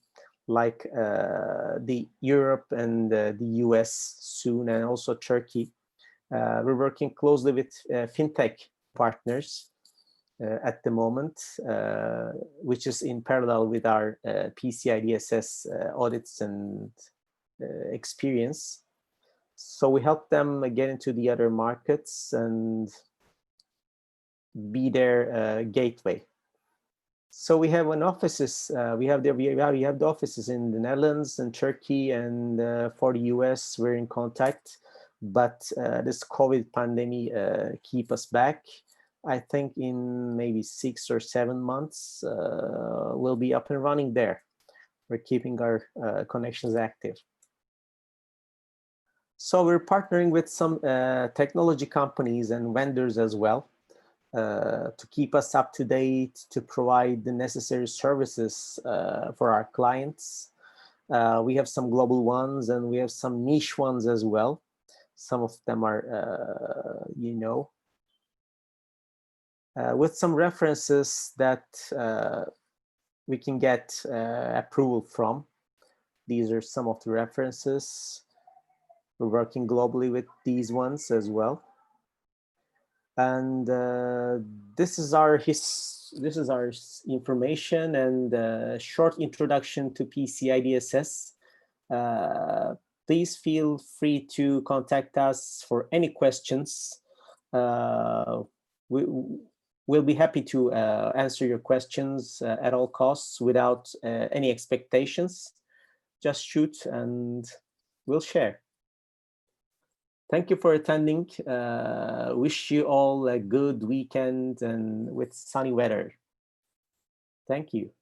like the Europe and the US soon, and also Turkey. We're working closely with fintech partners at the moment, which is in parallel with our PCI DSS audits and experience. So we help them get into the other markets and be their gateway. So we have offices. We have the offices in the Netherlands and Turkey, and for the US we're in contact. But this COVID pandemic keep us back. I think in maybe 6 or 7 months we'll be up and running there. We're keeping our connections active. So we're partnering with some technology companies and vendors as well to keep us up to date, to provide the necessary services for our clients. We have some global ones and we have some niche ones as well. Some of them are, with some references that we can get approval from. These are some of the references. We're working globally with these ones as well. And this is our information and short introduction to PCI DSS. Please feel free to contact us for any questions. We'll be happy to answer your questions at all costs without any expectations. Just shoot and we'll share. Thank you for attending. Wish you all a good weekend and with sunny weather. Thank you.